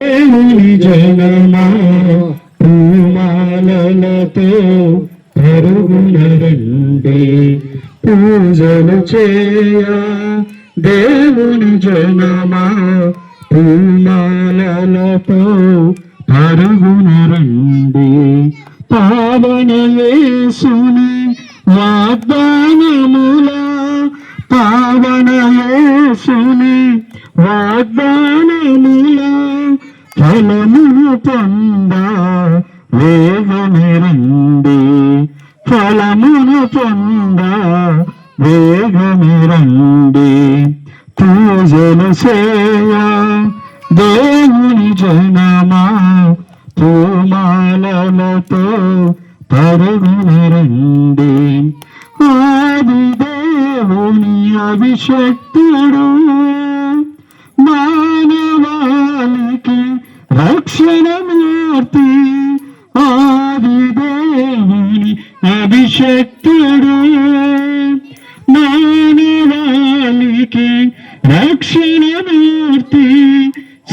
దేవుని జనమా పూమాలలతో పరుగున రండి పూజలు చేయ. దేవుని జనమా పూమాలలతో పరుగున రండి పావన యేసుని వాగ్దానముల పావన యేసుని వాగ్దానముల ఫలమును పొంద వేగమే రండి ఫలమును పొంద వేగమే రండి పూజలు చేయ. దేవుని జనమా పూమాలలతో పరుగున రండి ఆది దేవుని అభిషక్తుడు మానవాళికి రక్షణమూర్తి. ఆది దేవుని అభిషక్తుడు మానవాళికి రక్షణమూర్తి.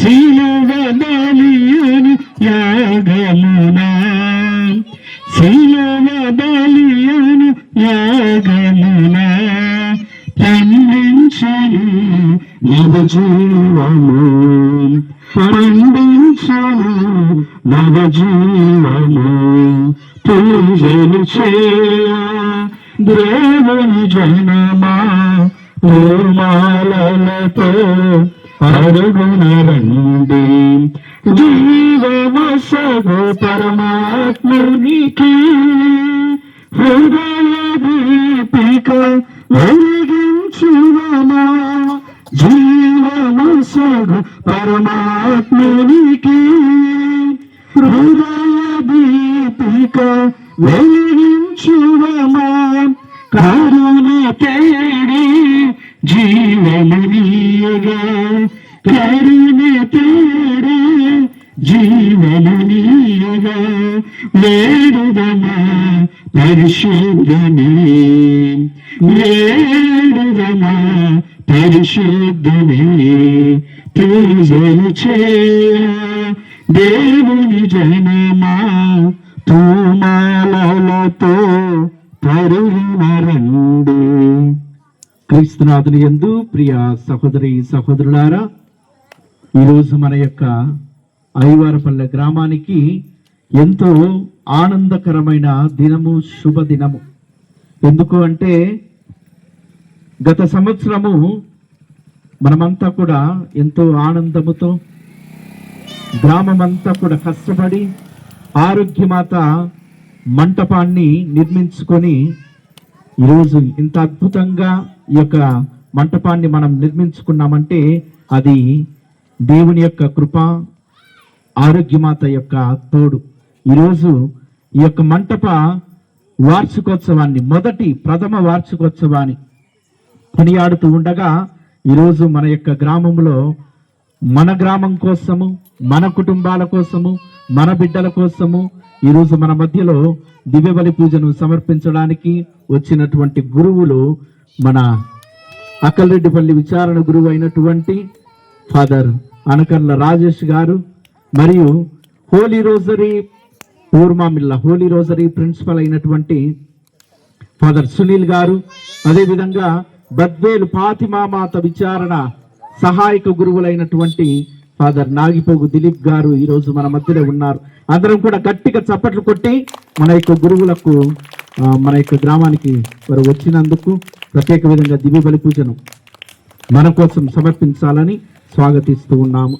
శిలువ బలియను యాగమునా శిలువ బలియను యాగమునా పండించను నవజీవము పండించను నవజీవము పూజలు చేయ. దేవుని జనమా పూమాలలతో పరుగున రండి జీవమసగు పరమాత్మునికి హృదయ దీపిక వెలిగించువమా. జీవమసగు పరమాత్మునికి హృదయ దీపిక వెలిగించువమా. కరుణ తేడి జీవమునియగా కరుణ తేడి జీవమునియగా వేడుదమా పరిశుద్ధమే వేడుదమా పరిశుద్ధమే పూజలు చేయ. దేవుని జనమా పూమాలలతో పరుగున రండి. క్రీస్తునాథుని యందు ప్రియ సహోదరి సహోదరులారా, ఈరోజు మన యొక్క ఐవారపల్లె గ్రామానికి ఎంతో ఆనందకరమైన దినము, శుభదినము. ఎందుకు అంటే గత సంవత్సరము మనమంతా కూడా ఎంతో ఆనందముతో గ్రామమంతా కూడా కష్టపడి ఆరోగ్యమాత మంటపాన్ని నిర్మించుకొని ఈరోజు ఇంత అద్భుతంగా ఈ యొక్క మంటపాన్ని మనం నిర్మించుకున్నామంటే అది దేవుని యొక్క కృప, ఆరోగ్యమాత యొక్క తోడు. ఈరోజు ఈ యొక్క మంటప వార్షికోత్సవాన్ని, మొదటి ప్రథమ వార్షికోత్సవాన్ని కొనియాడుతూ ఉండగా ఈరోజు మన యొక్క గ్రామంలో మన గ్రామం కోసము, మన కుటుంబాల కోసము, మన బిడ్డల కోసము ఈరోజు మన మధ్యలో దివ్యబలి పూజను సమర్పించడానికి వచ్చినటువంటి గురువులు మన అక్కలరెడ్డిపల్లి విచారణ గురువు అయినటువంటి ఫాదర్ అనకర్ల రాజేష్ గారు, మరియు Holy Rosary Urmamilla Holy Rosary principal అయినటువంటి ఫాదర్ సునీల్ గారు, అదేవిధంగా బద్వేలు ఫాతిమామాత విచారణ సహాయక గురువులైనటువంటి ఫాదర్ నాగిపోగు దిలీప్ గారు ఈరోజు మన మధ్యలో ఉన్నారు. అందరం కూడా గట్టిగా చప్పట్లు కొట్టి మన యొక్క గురువులకు, మన యొక్క గ్రామానికి వారు వచ్చినందుకు ప్రత్యేక విధంగా దివ్య బలి పూజను మన కోసం సమర్పించాలని స్వాగతిస్తూ ఉన్నాము.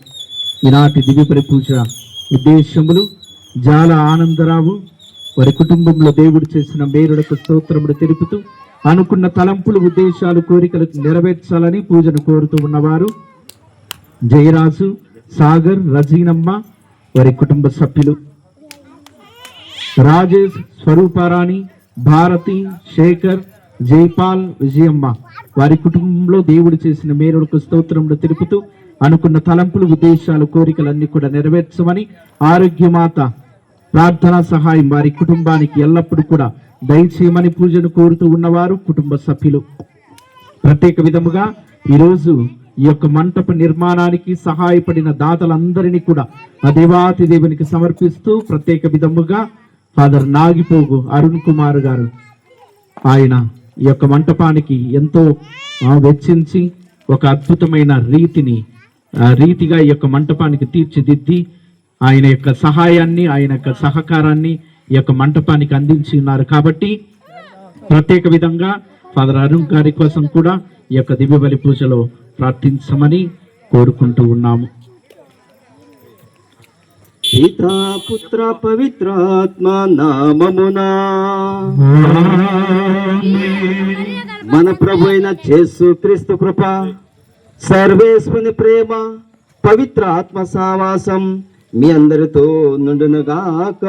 ఈనాటి దివ్య బలి పూజ ఉద్దేశములు జాల ఆనందరావు వారి కుటుంబంలో దేవుడు చేసిన మేలులకు స్తోత్రములు తెలుపుతూ అనుకున్న తలంపులు, ఉద్దేశాలు, కోరికలు నెరవేర్చాలని పూజను కోరుతూ ఉన్నవారు జయరాజు, సాగర్, రజీనమ్మ వారి కుటుంబ సభ్యులు, రాజేష్, స్వరూపారాణి, భారతి, శేఖర్, జైపాల్, విజయమ్మ వారి కుటుంబంలో దేవుడు చేసిన మేలులకు స్తోత్రములు తెలుపుతూ అనుకున్న తలంపులు, ఉద్దేశాలు, కోరికలన్నీ కూడా నెరవేర్చమని ఆరోగ్యమాత ప్రార్థనా సహాయం వారి కుటుంబానికి ఎల్లప్పుడూ కూడా దయచేయమని పూజను కోరుతూ ఉన్నవారు కుటుంబ సభ్యులు. ప్రత్యేక విధముగా ఈరోజు ఈ యొక్క మంటప నిర్మాణానికి సహాయపడిన దాతలందరినీ కూడా ఆ దేవాతి దేవునికి సమర్పిస్తూ ప్రత్యేక విధముగా ఫాదర్ నాగిపోగు అరుణ్ కుమార్ గారు ఆయన ఈ యొక్క మంటపానికి ఎంతో వెచ్చించి ఒక అద్భుతమైన రీతిగా ఈ యొక్క మంటపానికి తీర్చిదిద్ది ఆయన యొక్క సహాయాన్ని ఆయన యొక్క సహకారాన్ని ఈ యొక్క మంటపానికి అందించి ఉన్నారు. కాబట్టి ప్రత్యేక విధంగా ఫాదర్ అరుణ్ గారి కోసం కూడా ఈ యొక్క దివ్య బలి పూజలో ప్రార్థించమని కోరుకుంటూ ఉన్నాము. పితా పుత్ర పవిత్రాత్మ నామమునా మన ప్రభు అయిన యేసు క్రీస్తు కృప, సర్వేశ్వరుని ప్రేమ, పవిత్ర ఆత్మ సావాసం మీ అందరితో నుండునుగాక.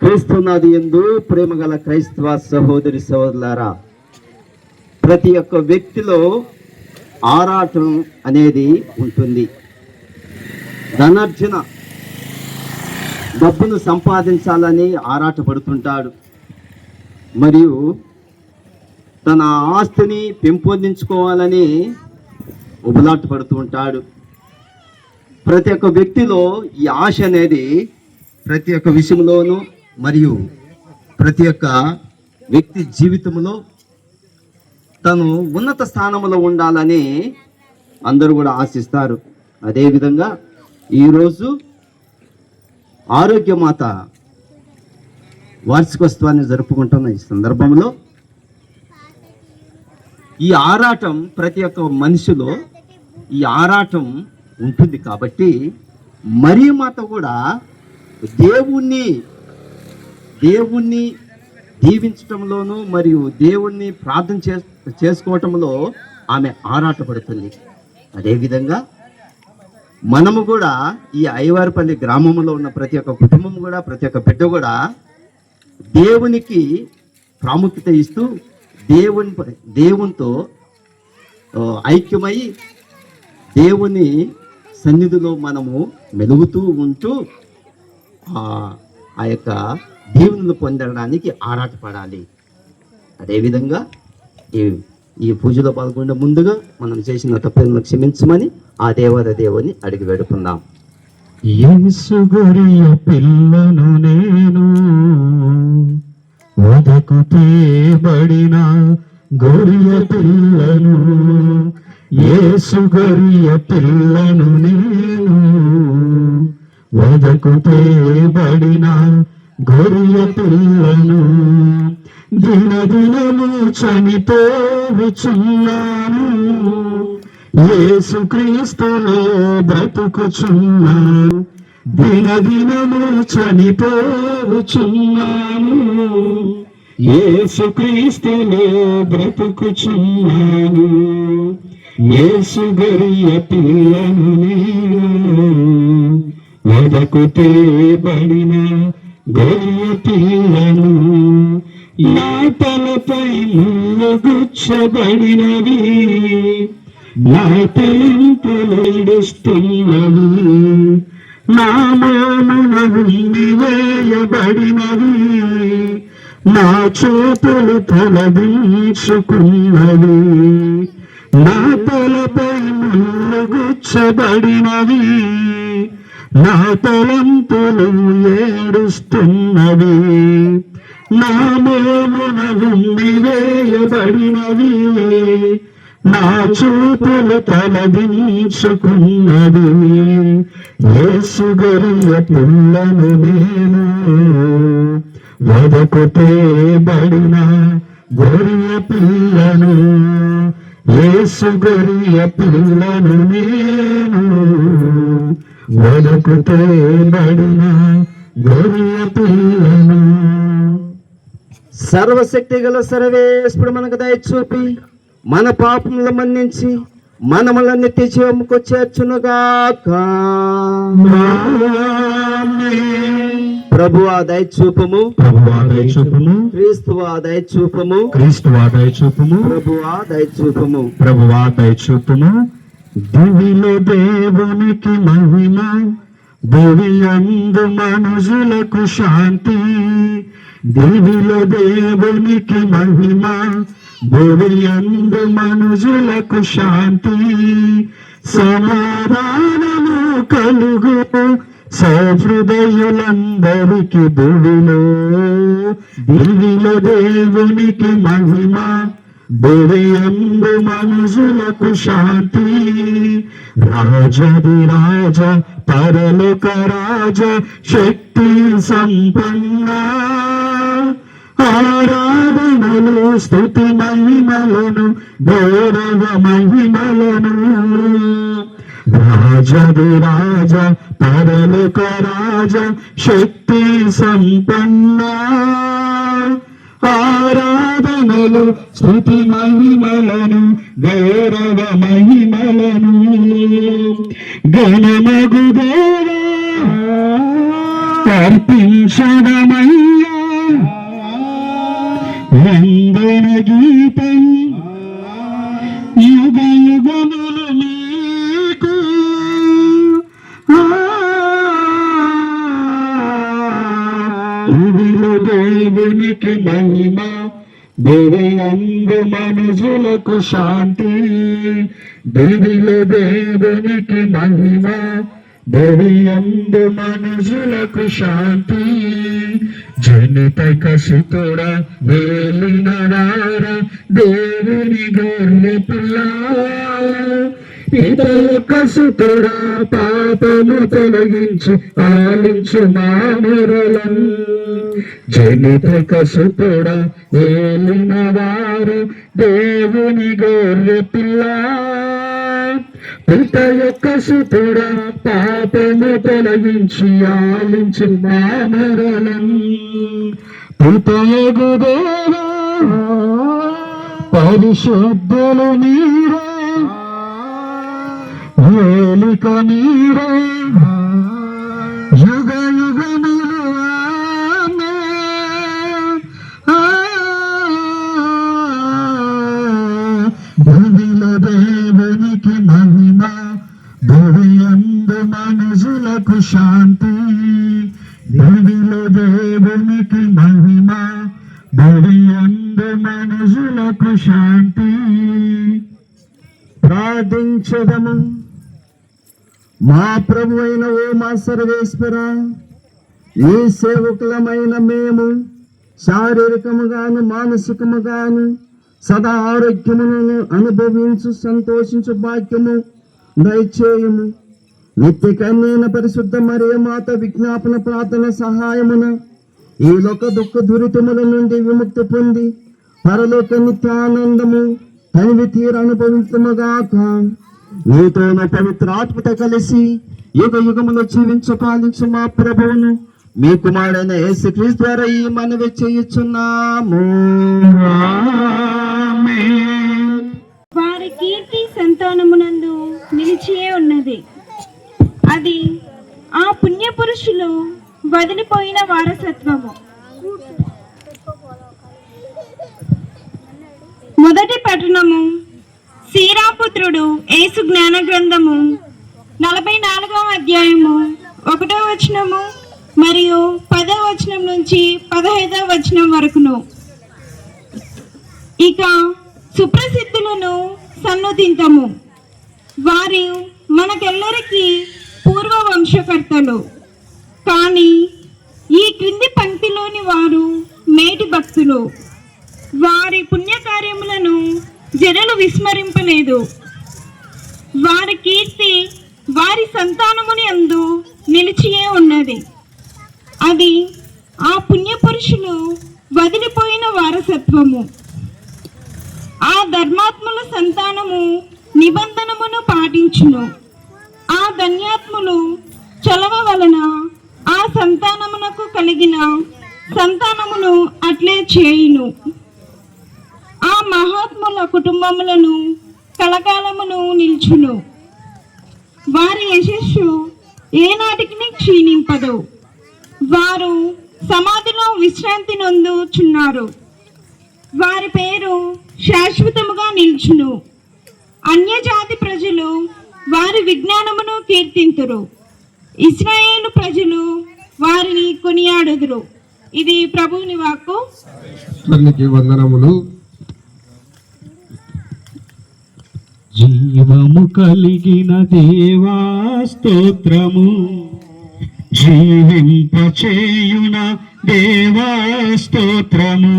క్రీస్తునాది యందు ప్రేమ గల క్రైస్తవ సహోదరి సహోదరులారా, ప్రతి ఒక్క వ్యక్తిలో ఆరాటం అనేది ఉంటుంది. ధనార్జన, డబ్బును సంపాదించాలని ఆరాటపడుతుంటాడు. మరియు తన ఆస్తిని పెంపొందించుకోవాలని ఉబలాట పడుతూ ఉంటాడు. ప్రతి ఒక్క వ్యక్తిలో ఈ ఆశ అనేది ప్రతి ఒక్క విషయంలోనూ మరియు ప్రతి ఒక్క వ్యక్తి జీవితంలో తను ఉన్నత స్థానంలో ఉండాలని అందరూ కూడా ఆశిస్తారు. అదేవిధంగా ఈరోజు ఆరోగ్యమాత వార్షికోత్సవాన్ని జరుపుకుంటున్న ఈ సందర్భంలో ఈ ఆరాటం ప్రతి ఒక్క మనిషిలో ఈ ఆరాటం ఉంటుంది. కాబట్టి మరియ మాత కూడా దేవుణ్ణి దీవించటంలోనూ మరియు దేవుణ్ణి ప్రార్థన చేసుకోవటంలో ఆమె ఆరాటపడుతుంది. అదేవిధంగా మనము కూడా ఈ అయ్యవారిపల్లి గ్రామంలో ఉన్న ప్రతి ఒక్క కుటుంబం కూడా, ప్రతి ఒక్క బిడ్డ కూడా దేవునికి ప్రాముఖ్యత ఇస్తూ దేవునితో ఐక్యమై దేవుని సన్నిధిలో మనము మెలుగుతూ ఉంటూ ఆ యొక్క దీవెనలు పొందడానికి ఆరాటపడాలి. అదేవిధంగా ఈ పూజలో పాల్గొనే ముందుగా మనం చేసిన తప్పులను క్షమించమని ఆ దేవుని అడిగి వేడుకుందాం. యేసు గొర్రె పిల్లను నేను, వదకు తేబడిన గొర్రె పిల్లను, యేసు గొర్రె పిల్లను నేను, వదకు తేబడిన గొర్రె పిల్లను, దినదినము చనిపోవచ్చున్నాను, యేసు క్రీస్తులో బ్రతుకుచున్నాను, దినదినము చనిపోవచ్చున్నాను, యేసు క్రీస్తులో బ్రతుకుచున్నాను, యేసు గొర్రె పిల్లను నేను, వదకు తేబడిన గొర్రె పిల్లను, నా తలపై ముళ్ళు గుచ్చబడినవి, నా తలంపులు ఏడుస్తున్నవి, నా మోమున ఉమ్మి వేయబడినవి, నా చేతులు తలదించుకున్నవి, నా తలపై ముళ్ళు గుచ్చబడినవి, నా తలంపులు ఏడుస్తున్నవి, నా మోమున ఉమ్మి వేయబడినవి, నా చూపులు తలదించుకున్నది, యేసు గొర్రె పిల్లను నేను, వదకు తేబడిన గొర్రె పిల్లను, యేసు గొర్రె పిల్లను నేను, వదకు తేబడిన గొర్రె పిల్లను. సర్వశక్తి గల సర్వేశ్వరుడు మనకు దయ చూపి మన పాపములను మన్నించి మనముల నిత్య జీవముకు చేర్చునుగాక. ప్రభువా దయ చూపము, క్రీస్తువా దయ చూపము, ప్రభువా దయ చూపము. దివిలో దేవునికి మహిమ, భువి యందు మనుషులకు శాంతి, దివిలో దేవునికి మహిమ, భూమియందు మనుషులకు శాంతి, సమాధానము కలుగు సహృదయులందరికి భూమిలో. దివిలో దేవునికి మహిమ, భూమియందు మనుషులకు శాంతి, రాజది రాజ పరలోక రాజ శక్తి సంపన్న, ఆరాధనలు స్తుతి మహిమలను గౌరవ మహిమలను. రాజది రాజ పరలోక రాజ శక్తి సంపన్న, ఆరాధనలు స్తుతి మహిమలను గౌరవ మహిమలను. గణమగు దేవా అర్పించడమయ్యా వందన గీతం, యుగ యుగములు నీకు. భూమిలో దేవునికి మహిమ, భూమియందు మనుషులకు శాంతి. భూమిలో దేవునికి మహిమ, భూమియందు మనుషులకు శాంతి. జనిత కసితోడ వేలిన వార దేవుని గొర్రె పిల్ల, ఇతర కసుతోడ పాపము తొలగించి ఆలించు మామరలను. జనిత కసుతోడ వేలిన వారు దేవుని గొర్రె పిల్ల, పిత యొక్క సుతుడ పాపము తొలగించి ఆలించు మామరలను. పితయగు దేవా పరిశుద్ధులు నీరే, ఏలిక నీరే, యుగ యుగములు ఆమేన్. భూమిలో దేవునికి మహిమ, భూమియందు మనుషులకు శాంతి. భూమిలో దేవునికి మహిమ, భూమియందు మనుషులకు శాంతి. ప్రార్థించదము. మా ప్రభు అయిన ఓ మా సర్వేశ్వర, ఈ సేవకులమైన మేము శారీరకముగాను మానసికముగాను సదా ఆరోగ్యమును అనుభవించు సంతోషించు భాగ్యము దయచేయము. నిత్య కన్యైన పరిశుద్ధ మరియ మాత విజ్ఞాపన ప్రార్థన సహాయమున ఈ లోక దుఃఖ దురితముల నుండి విముక్తి పొంది పరలోక నిత్యానందము తనివి తీర అనుభవించముగాక. నీతోన పవిత్ర ఆత్మతో కలిసి యుగ యుగములో జీవించ పాలించు మా ప్రభువును మీ కుమారుడైన యేసుక్రీస్తు ద్వారా ఈ మనవి చేయుచున్నాము. వారి కీర్తి సంతానమునందు నిలిచియే ఉన్నది. అది ఆ పుణ్యపురుషులు వదిలిపోయిన వారసత్వము. మొదటి పట్టణము శ్రీరాపుత్రుడు యేసు జ్ఞాన గ్రంథము 44వ అధ్యాయము 1వ వచనము మరియు 10వ వచనం నుంచి 15వ వచనం వరకును. ఇక సుప్రసిద్ధులను సన్నుతింతము. వారు మనకెల్లరికి పూర్వ వంశకర్తలు. కానీ ఈ క్రింది పంక్తిలోని వారు మేటి భక్తులు. వారి పుణ్యకార్యములను జనులు విస్మరింపలేదు. వారి కీర్తి వారి సంతానముని అందు నిలిచియే ఉన్నది. అది ఆ పుణ్యపురుషులు వదిలిపోయిన వారసత్వము. ఆ ధర్మాత్ముల సంతానము నిబంధనమును పాటించును. ఆ ధన్యాత్ములు చలవ వలన ఆ సంతానమునకు కలిగిన సంతానమును అట్లే చేయును. ఆ మహాత్ముల కుటుంబములను కలకాలమును నిల్చును. వారి యశస్సు ఏనాటికి క్షీణింపదు. వారు సమాధిలో విశ్రాంతి నొందుచున్నారు. వారి పేరు శాశ్వతముగా నిల్చును. అన్యజాతి ప్రజలు వారి విజ్ఞానమును కీర్తింతురు. ఇశ్రాయేలు ప్రజలు వారిని కొనియాడుదురు. ఇది ప్రభువుని వాక్కు. తల్లికి వందనములు. జీవము కలిగిన దేవా స్తోత్రము, జీవింపచేయున దేవా స్తోత్రము,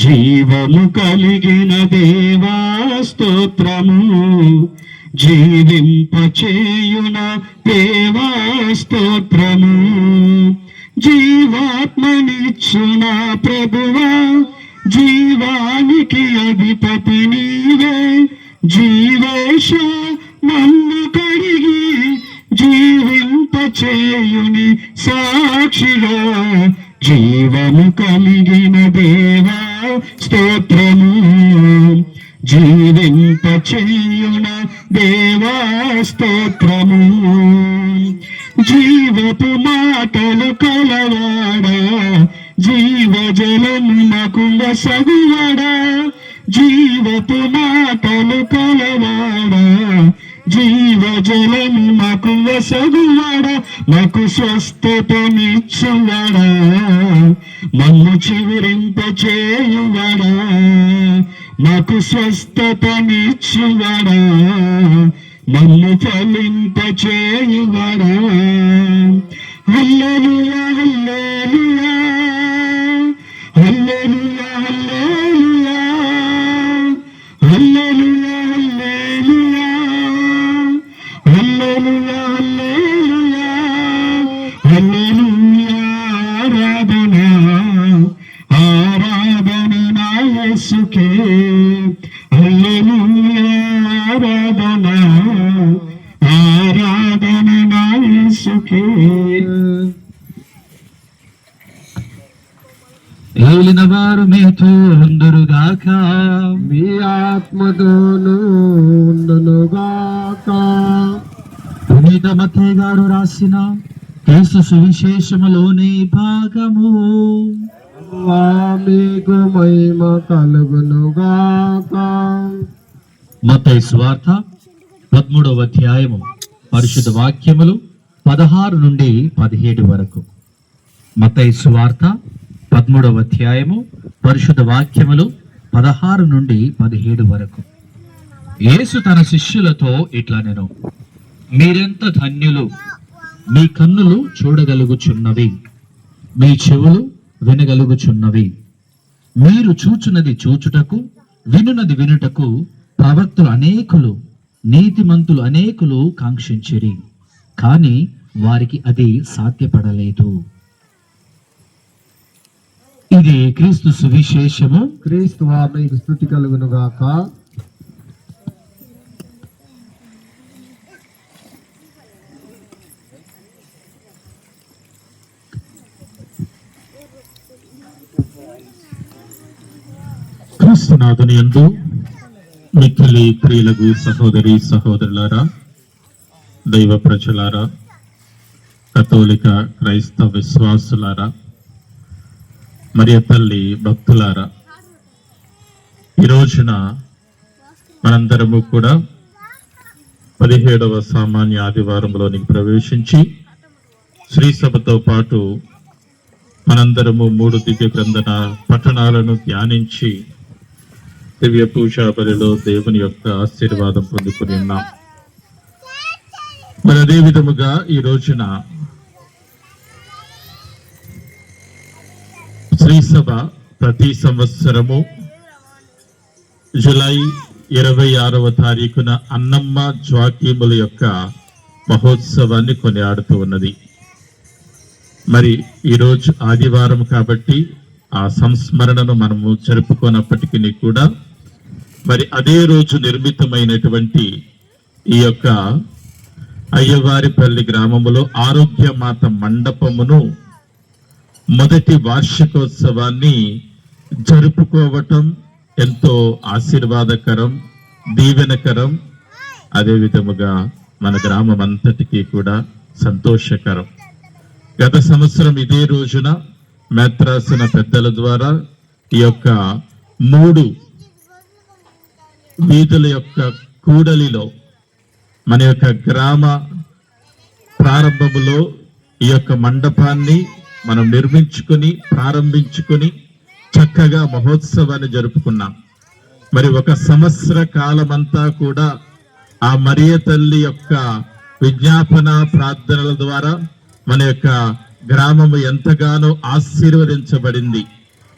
జీవము కలిగిన దేవా స్తోత్రము, జీవింపచేయున దేవా స్తోత్రము, జీవాత్మనిచ్చున ప్రభువా, జీవానికి అధిపతి నీవే, జీవేశ నన్ను కడిగి జీవింపచేయుని సాక్షిగా, జీవము కలిగిన దేవా స్తోత్రము, జీవింపచేయున దేవా స్తోత్రము, జీవపు మాటలు కలవాడా, జీవజలము నాకు వసగువడా, జీవపు మాటలు కలవాడా, జీవజలము నాకు వసగువడా, నాకు స్వస్థతనిచ్చువడా, మమ్ము చివురింపచేయువడా, నాకు స్వస్థతనిచ్చువడా, మమ్ము ఫలింపచేయువడా. హల్లెలూయా హల్లెలూయా హల్లెలూయా హల్లెలూయా హల్లెలూయా హల్లెలూయా హల్లెలూయా హల్లెలూయా హల్లెలూయా, ఆరాధన నా యేసుకే, హల్లెలూయా ఆరాధన, ఆరాధన నా యేసుకే. ఏలిన వారు మీతో ఉందురుగాక, మీ ఆత్మతోనూ ఉండునుగాక. పునీత మత్తయి గారు రాసిన యేసు సువిశేషములోని భాగము. మీకు మహిమ కలుగునుగాక. మత్తయి సువార్త 13వ అధ్యాయము పరిశుద్ధ వాక్యములు 16 నుండి 17 వరకు. మత్తయి సువార్త 13వ అధ్యాయము పరిశుద్ధ వాక్యములు 16 నుండి 17 వరకు. యేసు తన శిష్యులతో ఇట్లా నేను, మీరెంత ధన్యులు, మీ కన్నులు చూడగలుగుచున్నవి, మీ చెవులు వినగలుగుచున్నవి. మీరు చూచున్నది చూచుటకు, వినున్నది వినుటకు ప్రవక్తలు అనేకులు, నీతిమంతులు అనేకులు కాంక్షించిరి, కానీ వారికి అది సాధ్యపడలేదు. ఇది క్రీస్తు సువిశేషము. క్రీస్తు మీకు స్తుతి కలుగునుగాక. క్రీస్తునాథుని యందు మిక్కిలి ప్రియులకు సహోదరి సహోదరులారా, దైవ ప్రజలారా, కథోలిక క్రైస్తవ విశ్వాసులారా, మరియ తల్లి భక్తులారా, ఈ రోజున మనందరము కూడా 17వ సామాన్య ఆదివారంలోనికి ప్రవేశించి శ్రీ సభతో పాటు మనందరము 3 దివ్య గ్రంథన పట్టణాలను ధ్యానించి దివ్య పూజా బలిలో దేవుని యొక్క ఆశీర్వాదం పొందుకుని ఉన్నాం. మరి అదే విధముగా ఈ రోజున శ్రీ సభ ప్రతి సంవత్సరము జూలై 26వ తారీఖున అన్నమ్మ జ్వాకీముల యొక్క మహోత్సవాన్ని కొనియాడుతూ ఉన్నది. మరి ఈరోజు ఆదివారం కాబట్టి ఆ సంస్మరణను మనము జరుపుకోనప్పటికీ కూడా మరి అదే రోజు నిర్మితమైనటువంటి ఈ యొక్క అయ్యవారిపల్లి గ్రామములో ఆరోగ్య మాత మండపమును మొదటి వార్షికోత్సవాన్ని జరుపుకోవటం ఎంతో ఆశీర్వాదకరం, దీవెనకరం, అదే విధముగా మన గ్రామం అంతటికీ కూడా సంతోషకరం. గత సంవత్సరం ఇదే రోజున మేత్రాసన పెద్దల ద్వారా ఈ యొక్క 3 వీధుల యొక్క కూడలిలో మన యొక్క గ్రామ ప్రారంభములో ఈ యొక్క మండపాన్ని మనం నిర్మించుకొని ప్రారంభించుకొని చక్కగా మహోత్సవాన్ని జరుపుకున్నాం. మరి ఒక సంవత్సర కాలమంతా కూడా ఆ మరియ తల్లి యొక్క విజ్ఞాపన ప్రార్థనల ద్వారా మన యొక్క గ్రామము ఎంతగానో ఆశీర్వదించబడింది.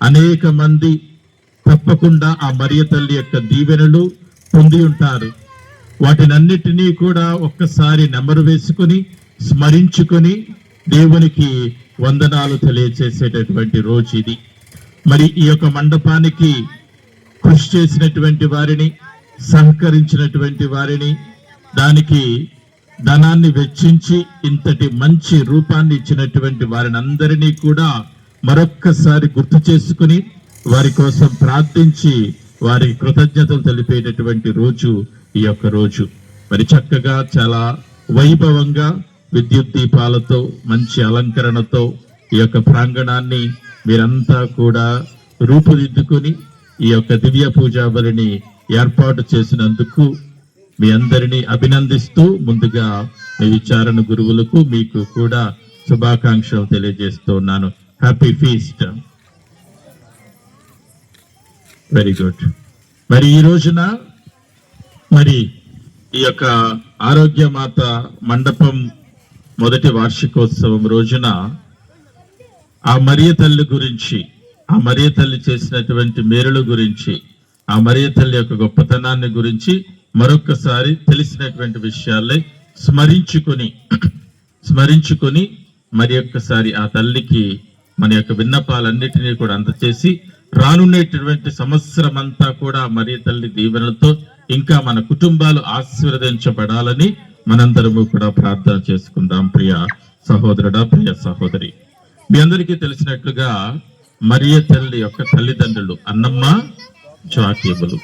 అనేక మంది తప్పకుండా ఆ మరియ తల్లి యొక్క దీవెనలు పొంది ఉంటారు. వాటినన్నిటినీ కూడా ఒక్కసారి నెమరు వేసుకొని స్మరించుకొని దేవునికి వందనాలు తెలియచేసేటటువంటి రోజు ఇది. మరి ఈ యొక్క మండపానికి కృషి చేసినటువంటి వారిని, సహకరించినటువంటి వారిని, దానికి ధనాన్ని వెచ్చించి ఇంతటి మంచి రూపాన్ని ఇచ్చినటువంటి వారిని అందరినీ కూడా మరొక్కసారి గుర్తు చేసుకుని వారి కోసం ప్రార్థించి వారికి కృతజ్ఞతలు తెలిపేటటువంటి రోజు ఈ యొక్క రోజు. మరి చక్కగా చాలా వైభవంగా విద్యుత్ దీపాలతో మంచి అలంకరణతో ఈ యొక్క ప్రాంగణాన్ని మీరంతా కూడా రూపుదిద్దుకుని ఈ యొక్క దివ్య పూజా బలిని ఏర్పాటు చేసినందుకు మీ అందరినీ అభినందిస్తూ ముందుగా మీ విచారణ గురువులకు మీకు కూడా శుభాకాంక్షలు తెలియజేస్తున్నాను. Happy feast. Very good. మరి ఈ రోజున మరి ఈ యొక్క ఆరోగ్యమాత మండపం మొదటి వార్షికోత్సవం రోజున ఆ మరియ తల్లి గురించి, ఆ మరియ తల్లి చేసినటువంటి మేలుల గురించి, ఆ మరియ తల్లి యొక్క గొప్పతనాన్ని గురించి మరొక్కసారి తెలిసినటువంటి విషయాలే స్మరించుకొని మరి ఒక్కసారి ఆ తల్లికి మన యొక్క విన్నపాలన్నిటినీ కూడా అందచేసి రానున్నటువంటి సంవత్సరం అంతా కూడా మరియ తల్లి దీవెనలతో ఇంకా మన కుటుంబాలు ఆశీర్వదించబడాలని మనందరము కూడా ప్రార్థన చేసుకుందాం. ప్రియ సహోదరుడా, ప్రియ సహోదరి, మీ అందరికీ తెలిసినట్లుగా మరియ తల్లి యొక్క తల్లిదండ్రులు అన్నమ్మ జాకీములు.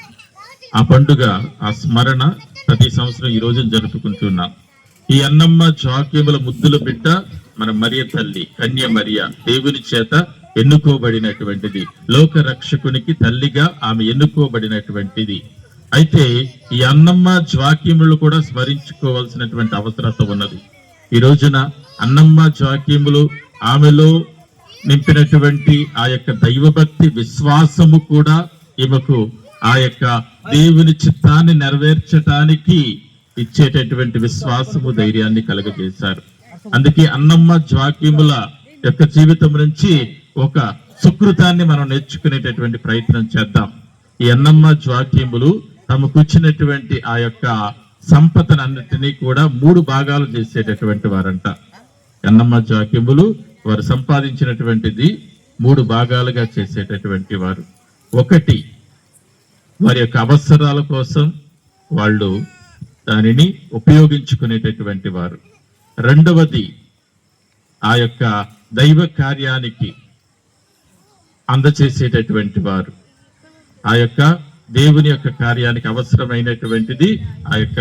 ఆ పండుగ, ఆ స్మరణ ప్రతి సంవత్సరం ఈ రోజు జరుపుకుంటున్నాం. ఈ అన్నమ్మ జాకీముల ముద్దుల బిడ్డ మన మరియ తల్లి, కన్య మరియ, దేవుని చేత ఎన్నుకోబడినటువంటిది, లోక రక్షకునికి తల్లిగా ఆమె ఎన్నుకోబడినటువంటిది. అయితే ఈ అన్నమ్మ జాకీములు కూడా స్మరించుకోవాల్సినటువంటి అవసరత ఉన్నది. ఈ రోజున అన్నమ్మ జాకీములు ఆమెలో నింపినటువంటి ఆ యొక్క దైవభక్తి, విశ్వాసము కూడా ఈమెకు ఆ యొక్క దేవుని చిత్తాన్ని నెరవేర్చటానికి ఇచ్చేటటువంటి విశ్వాసము, ధైర్యాన్ని కలుగజేశారు. అందుకే అన్నమ్మ జాకీముల యొక్క జీవితం నుంచి ఒక సుకృతాన్ని మనం నేర్చుకునేటటువంటి ప్రయత్నం చేద్దాం. ఈ అన్నమ్మ జాకీములు తమకు ఇచ్చినటువంటి ఆ యొక్క సంపదనన్నిటినీ కూడా 3 భాగాలు చేసేటటువంటి వారంట. అన్నమ్మ జాకీములు వారు సంపాదించినటువంటిది 3 భాగాలుగా చేసేటటువంటి వారు. ఒకటి, వారి యొక్క అవసరాల కోసం వాళ్ళు దానిని ఉపయోగించుకునేటటువంటి వారు. రెండవది, ఆ యొక్క దైవ కార్యానికి అందచేసేటటువంటి వారు. ఆ యొక్క దేవుని యొక్క కార్యానికి అవసరమైనటువంటిది ఆ యొక్క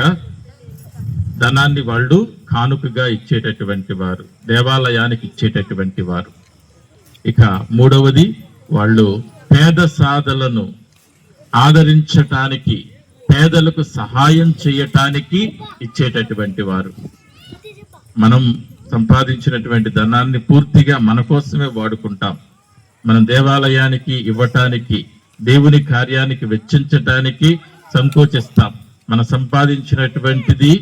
ధనాన్ని వాళ్ళు కానుకగా ఇచ్చేటటువంటి వారు, దేవాలయానికి ఇచ్చేటటువంటి వారు. ఇక మూడవది, వాళ్ళు పేద సాధలను ఆదరించటానికి, పేదలకు సహాయం చేయటానికి ఇచ్చేటటువంటి వారు. మనం సంపాదించినటువంటి ధనాన్ని పూర్తిగా మన కోసమే వాడుకుంటాం. మనం దేవాలయానికి ఇవ్వటానికి, దేవుని కార్యానికి వెచ్చించటానికి సంకోచిస్తాం. మనం సంపాదించినటువంటిది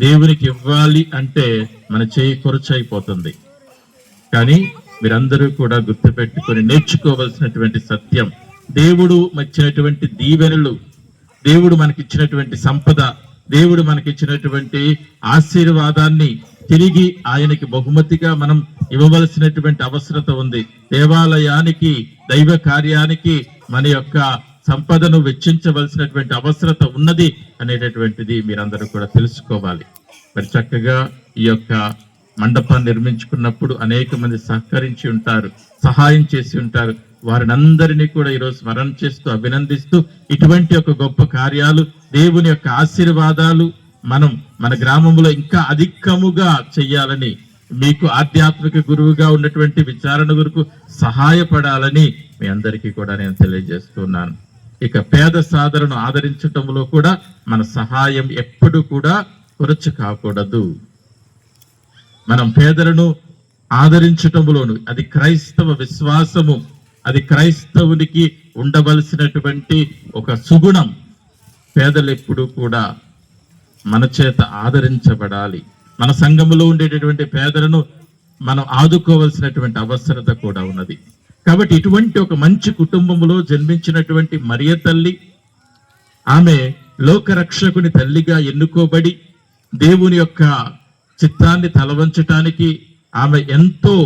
దేవునికి ఇవ్వాలి అంటే మన చేయి ఖర్చయిపోతుంది. కానీ మీరందరూ కూడా గుర్తుపెట్టుకొని నేర్చుకోవలసినటువంటి సత్యం, దేవుడు ఇచ్చినటువంటి దీవెనలు, దేవుడు మనకిచ్చినటువంటి సంపద, దేవుడు మనకిచ్చినటువంటి ఆశీర్వాదాన్ని తిరిగి ఆయనకి బహుమతిగా మనం ఇవ్వవలసినటువంటి అవసరత ఉంది. దేవాలయానికి, దైవ కార్యానికి మన యొక్క సంపదను వెచ్చించవలసినటువంటి అవసరత ఉన్నది అనేటటువంటిది మీరందరూ కూడా తెలుసుకోవాలి. మరి చక్కగా ఈ యొక్క మండపాన్ని నిర్మించుకున్నప్పుడు అనేక మంది సహకరించి ఉంటారు, సహాయం చేసి ఉంటారు. వారిని అందరినీ కూడా ఈరోజు స్మరణ చేస్తూ, అభినందిస్తూ, ఇటువంటి ఒక గొప్ప కార్యాలు, దేవుని యొక్క ఆశీర్వాదాలు మనం మన గ్రామంలో ఇంకా అధికముగా చెయ్యాలని, మీకు ఆధ్యాత్మిక గురువుగా ఉన్నటువంటి విచారణ గురుకు సహాయపడాలని మీ అందరికీ కూడా నేను తెలియజేస్తున్నాను. ఇక పేద సాధనను ఆదరించటంలో కూడా మన సహాయం ఎప్పుడు కూడా కొరచ కాకూడదు. మనం పేదలను ఆదరించటంలోను, అది క్రైస్తవ విశ్వాసము, అది క్రైస్తవునికి ఉండవలసినటువంటి ఒక సుగుణం. పేదలు ఎప్పుడు కూడా మన చేత ఆదరించబడాలి. మన సంఘములో ఉండేటటువంటి పేదలను మనం ఆదుకోవలసినటువంటి అవసరత కూడా ఉన్నది. కాబట్టి ఇటువంటి ఒక మంచి కుటుంబంలో జన్మించినటువంటి మరియ తల్లి, ఆమె లోకరక్షకుని తల్లిగా ఎన్నుకోబడి దేవుని యొక్క చిత్తాన్ని తలవంచటానికి ఆమె ఎంతో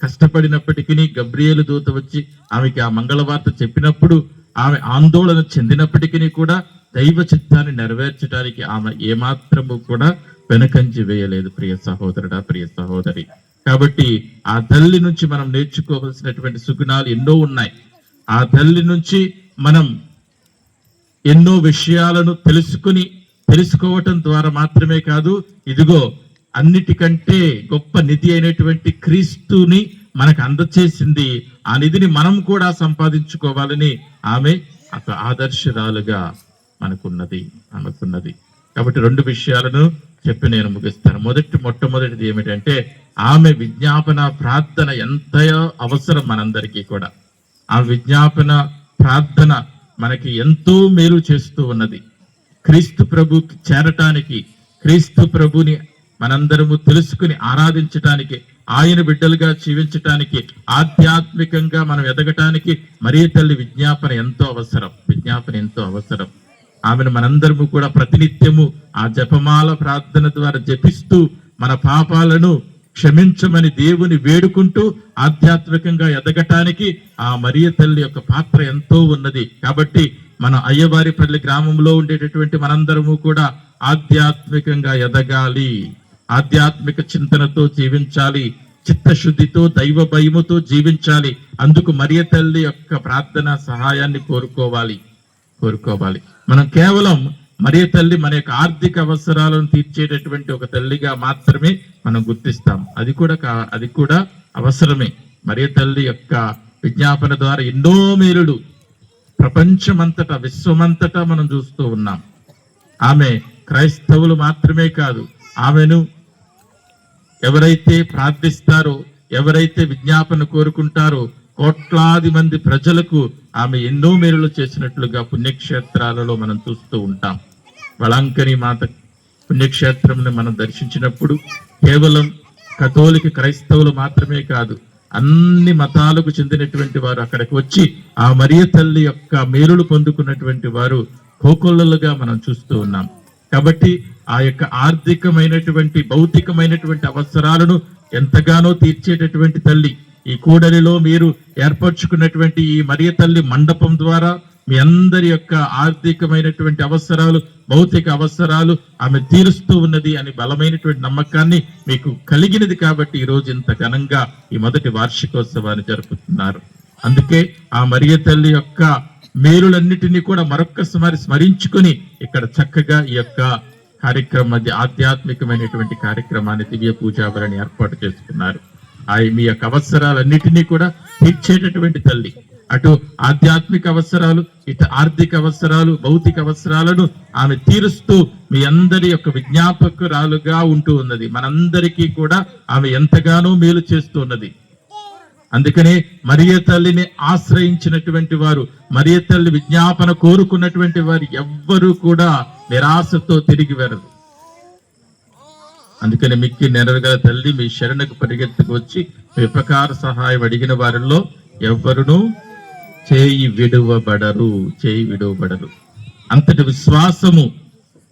కష్టపడినప్పటికీ, గబ్రియేలు దూత వచ్చి ఆమెకి ఆ మంగళవార్త చెప్పినప్పుడు ఆమె ఆందోళన చెందినప్పటికీ కూడా దైవ చిత్తాన్ని నెరవేర్చడానికి ఆమె ఏమాత్రము కూడా వెనకంజి వేయలేదు. ప్రియ సహోదరుడా, ప్రియ సహోదరి, కాబట్టి ఆ తల్లి నుంచి మనం నేర్చుకోవలసినటువంటి సుగుణాలు ఎన్నో ఉన్నాయి. ఆ తల్లి నుంచి మనం ఎన్నో విషయాలను తెలుసుకోవటం ద్వారా మాత్రమే కాదు, ఇదిగో అన్నిటికంటే గొప్ప నిధి అయినటువంటి క్రీస్తుని మనకు అందచేసింది. ఆ నిధిని మనం కూడా సంపాదించుకోవాలని ఆమె ఒక ఆదర్శరాలుగా ఆమెకున్నది. కాబట్టి 2 విషయాలను చెప్పి నేను ముగిస్తాను. మొట్టమొదటిది ఏమిటంటే, ఆమె విజ్ఞాపన ప్రార్థన ఎంతయో అవసరం మనందరికీ కూడా. ఆ విజ్ఞాపన ప్రార్థన మనకి ఎంతో మేలు చేస్తూ ఉన్నది. క్రీస్తు ప్రభుకి చేరటానికి, క్రీస్తు ప్రభుని మనందరము తెలుసుకుని ఆరాధించటానికి, ఆయన బిడ్డలుగా జీవించటానికి, ఆధ్యాత్మికంగా మనం ఎదగటానికి మరియ తల్లి విజ్ఞాపన ఎంతో అవసరం. ఆమెను మనందరము కూడా ప్రతినిత్యము ఆ జపమాల ప్రార్థన ద్వారా జపిస్తూ మన పాపాలను క్షమించమని దేవుని వేడుకుంటూ ఆధ్యాత్మికంగా ఎదగటానికి ఆ మరియ తల్లి యొక్క పాత్ర ఎంతో ఉన్నది. కాబట్టి మన అయ్యవారిపల్లి గ్రామంలో ఉండేటటువంటి మనందరము కూడా ఆధ్యాత్మికంగా ఎదగాలి, ఆధ్యాత్మిక చింతనతో జీవించాలి, చిత్తశుద్ధితో దైవ భయముతో జీవించాలి. అందుకు మరియ తల్లి యొక్క ప్రార్థన సహాయాన్ని కోరుకోవాలి. మనం కేవలం మరియ తల్లి మన యొక్క ఆర్థిక అవసరాలను తీర్చేటటువంటి ఒక తల్లిగా మాత్రమే మనం గుర్తిస్తాం. అది కూడా అవసరమే. మరియ తల్లి యొక్క విజ్ఞాపన ద్వారా ఎన్నో మేలులు ప్రపంచమంతటా, విశ్వమంతటా మనం చూస్తూ ఉన్నాం. ఆమె క్రైస్తవులు మాత్రమే కాదు, ఆమెను ఎవరైతే ప్రార్థిస్తారో, ఎవరైతే విజ్ఞాపన కోరుకుంటారో, కోట్లాది మంది ప్రజలకు ఆమె ఎన్నో మేలులు చేసినట్లుగా పుణ్యక్షేత్రాలలో మనం చూస్తూ ఉంటాం. వళంకని మాత పుణ్యక్షేత్రంని మనం దర్శించినప్పుడు కేవలం కథోలిక క్రైస్తవులు మాత్రమే కాదు, అన్ని మతాలకు చెందినటువంటి వారు అక్కడికి వచ్చి ఆ మరియ తల్లి యొక్క మేలులు పొందుకున్నటువంటి వారు కోకొల్లలుగా మనం చూస్తూ ఉన్నాం. కాబట్టి ఆ యొక్క ఆర్థికమైనటువంటి, భౌతికమైనటువంటి అవసరాలను ఎంతగానో తీర్చేటటువంటి తల్లి. ఈ కూడలిలో మీరు ఏర్పరచుకున్నటువంటి ఈ మరియ తల్లి మండపం ద్వారా మీ అందరి యొక్క ఆర్థికమైనటువంటి అవసరాలు, భౌతిక అవసరాలు ఆమె తీరుస్తూ ఉన్నది అని బలమైనటువంటి నమ్మకాన్ని మీకు కలిగినది. కాబట్టి ఈ రోజు ఇంత ఘనంగా ఈ మొదటి వార్షికోత్సవాన్ని జరుపుతున్నారు. అందుకే ఆ మరియ తల్లి యొక్క మేలులన్నిటినీ కూడా మరొక్కసారి స్మరించుకొని ఇక్కడ చక్కగా ఈ యొక్క కార్యక్రమం, ఆధ్యాత్మికమైనటువంటి కార్యక్రమాన్ని, దివ్య పూజాబలిని ఏర్పాటు చేసుకున్నారు. మీ యొక్క అవసరాలన్నిటినీ కూడా తీర్చేటటువంటి తల్లి. అటు ఆధ్యాత్మిక అవసరాలు, ఇటు ఆర్థిక అవసరాలు, భౌతిక అవసరాలను ఆమె తీరుస్తూ మీ అందరి యొక్క విజ్ఞాపకురాలుగా ఉంటూ ఉన్నది. మనందరికీ కూడా ఆమె ఎంతగానో మేలు చేస్తూ ఉన్నది. అందుకనే మరియ తల్లిని ఆశ్రయించినటువంటి వారు, మరియ తల్లి విజ్ఞాపన కోరుకున్నటువంటి వారు ఎవ్వరూ కూడా నిరాశతో తిరిగి వెరదు. అందుకని మిక్కి నెరవేర్గల తల్లి మీ శరణకు పరిగెత్తుకు వచ్చి మీ ఉపకార సహాయం అడిగిన వారిలో ఎవ్వరును చేయి విడువబడరు. అంతటి విశ్వాసము